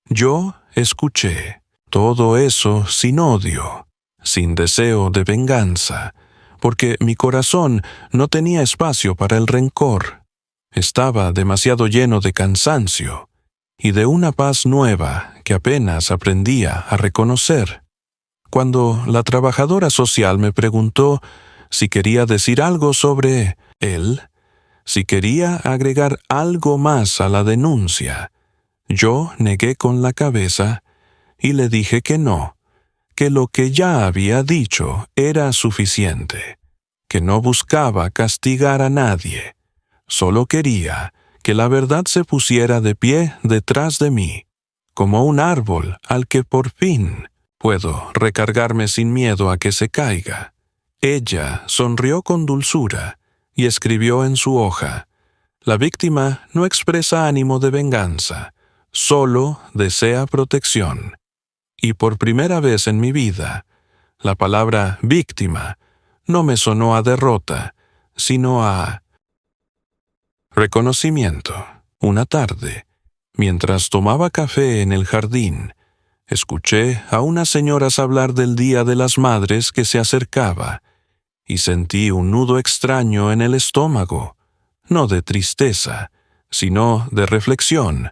Yo escuché todo eso sin odio, sin deseo de venganza, porque mi corazón no tenía espacio para el rencor. Estaba demasiado lleno de cansancio y de una paz nueva que apenas aprendía a reconocer. Cuando la trabajadora social me preguntó si quería decir algo sobre él, si quería agregar algo más a la denuncia, yo negué con la cabeza y le dije que no, que lo que ya había dicho era suficiente, que no buscaba castigar a nadie, solo quería que la verdad se pusiera de pie detrás de mí, como un árbol al que por fin puedo recargarme sin miedo a que se caiga. Ella sonrió con dulzura y escribió en su hoja: «La víctima no expresa ánimo de venganza, solo desea protección». Y por primera vez en mi vida, la palabra víctima no me sonó a derrota, sino a reconocimiento. Una tarde, mientras tomaba café en el jardín, Escuché a unas señoras hablar del Día de las Madres que se acercaba, y sentí un nudo extraño en el estómago, no de tristeza, sino de reflexión,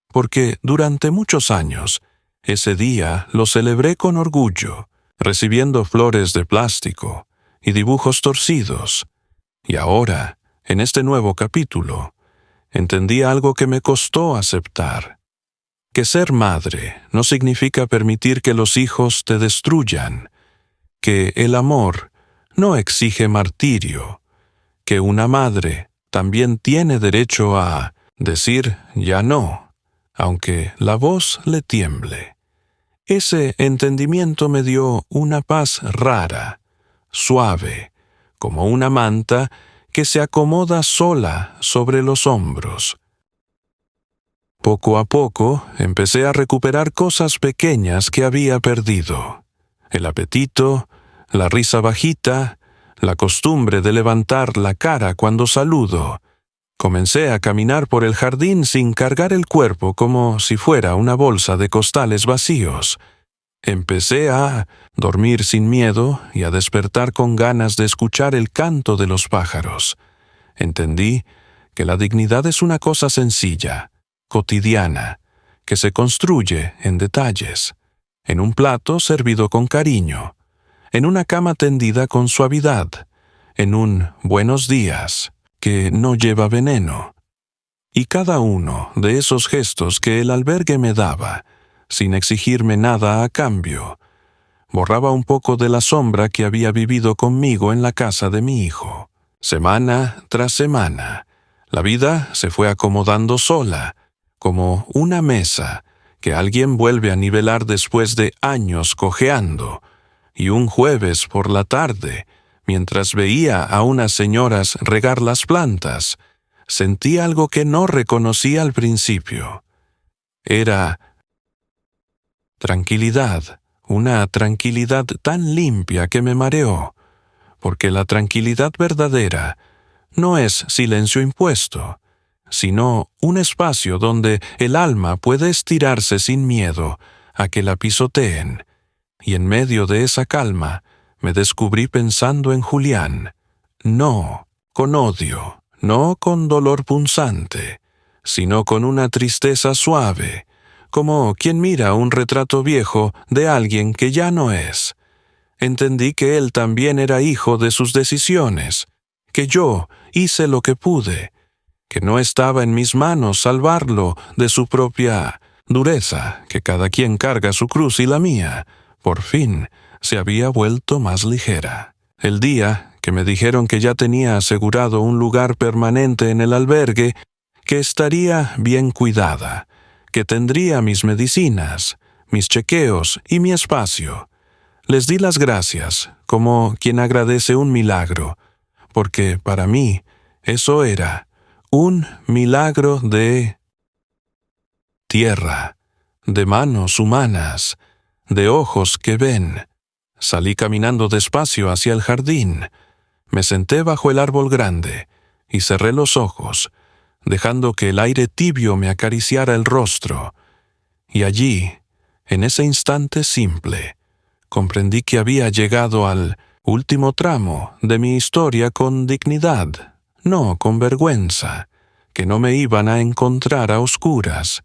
porque durante muchos años ese día lo celebré con orgullo, recibiendo flores de plástico y dibujos torcidos. Y ahora, en este nuevo capítulo, entendí algo que me costó aceptar: que ser madre no significa permitir que los hijos te destruyan, que el amor no exige martirio, que una madre también tiene derecho a decir ya no, aunque la voz le tiemble. Ese entendimiento me dio una paz rara, suave, como una manta que se acomoda sola sobre los hombros. Poco a poco empecé a recuperar cosas pequeñas que había perdido: el apetito, la risa bajita, la costumbre de levantar la cara cuando saludo. Comencé a caminar por el jardín sin cargar el cuerpo como si fuera una bolsa de costales vacíos. Empecé a dormir sin miedo y a despertar con ganas de escuchar el canto de los pájaros. Entendí que la dignidad es una cosa sencilla, cotidiana, que se construye en detalles, en un plato servido con cariño, en una cama tendida con suavidad, en un buenos días que no lleva veneno. Y cada uno de esos gestos que el albergue me daba, sin exigirme nada a cambio, borraba un poco de la sombra que había vivido conmigo en la casa de mi hijo. Semana tras semana, la vida se fue acomodando sola, como una mesa que alguien vuelve a nivelar después de años cojeando. Y un jueves por la tarde, mientras veía a unas señoras regar las plantas, sentí algo que no reconocí al principio. Era tranquilidad, una tranquilidad tan limpia que me mareó, porque la tranquilidad verdadera no es silencio impuesto, sino un espacio donde el alma puede estirarse sin miedo a que la pisoteen. Y en medio de esa calma me descubrí pensando en Julián, no con odio, no con dolor punzante, sino con una tristeza suave, como quien mira un retrato viejo de alguien que ya no es. Entendí que él también era hijo de sus decisiones, que yo hice lo que pude, que no estaba en mis manos salvarlo de su propia dureza, que cada quien carga su cruz y la mía, por fin, se había vuelto más ligera. El día que me dijeron que ya tenía asegurado un lugar permanente en el albergue, que estaría bien cuidada, que tendría mis medicinas, mis chequeos y mi espacio, les di las gracias, como quien agradece un milagro, porque para mí eso era un milagro de tierra, de manos humanas, de ojos que ven. Salí caminando despacio hacia el jardín. Me senté bajo el árbol grande y cerré los ojos, dejando que el aire tibio me acariciara el rostro. Y allí, en ese instante simple, comprendí que había llegado al último tramo de mi historia con dignidad, no con vergüenza, que no me iban a encontrar a oscuras,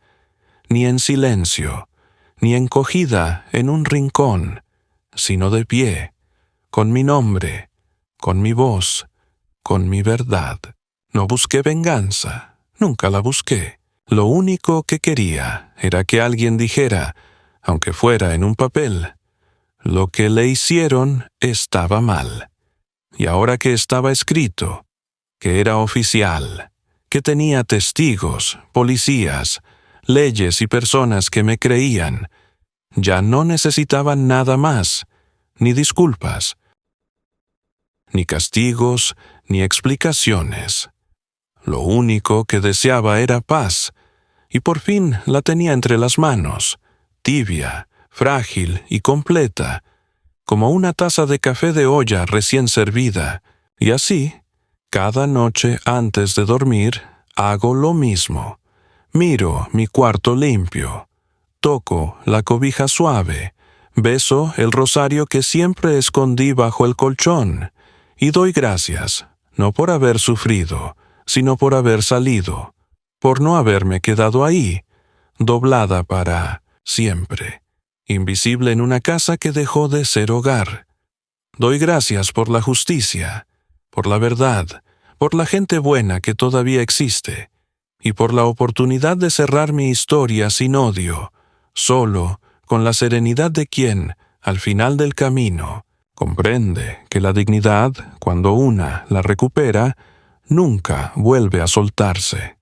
ni en silencio, ni encogida en un rincón, sino de pie, con mi nombre, con mi voz, con mi verdad. No busqué venganza, nunca la busqué. Lo único que quería era que alguien dijera, aunque fuera en un papel, lo que le hicieron estaba mal. Y ahora que estaba escrito, que era oficial, que tenía testigos, policías, leyes y personas que me creían, ya no necesitaban nada más, ni disculpas, ni castigos, ni explicaciones. Lo único que deseaba era paz, y por fin la tenía entre las manos, tibia, frágil y completa, como una taza de café de olla recién servida, y así, cada noche antes de dormir, hago lo mismo. Miro mi cuarto limpio, toco la cobija suave, beso el rosario que siempre escondí bajo el colchón, y doy gracias, no por haber sufrido, sino por haber salido, por no haberme quedado ahí, doblada para siempre, invisible en una casa que dejó de ser hogar. Doy gracias por la justicia, por la verdad, por la gente buena que todavía existe, y por la oportunidad de cerrar mi historia sin odio, solo, con la serenidad de quien, al final del camino, comprende que la dignidad, cuando una la recupera, nunca vuelve a soltarse.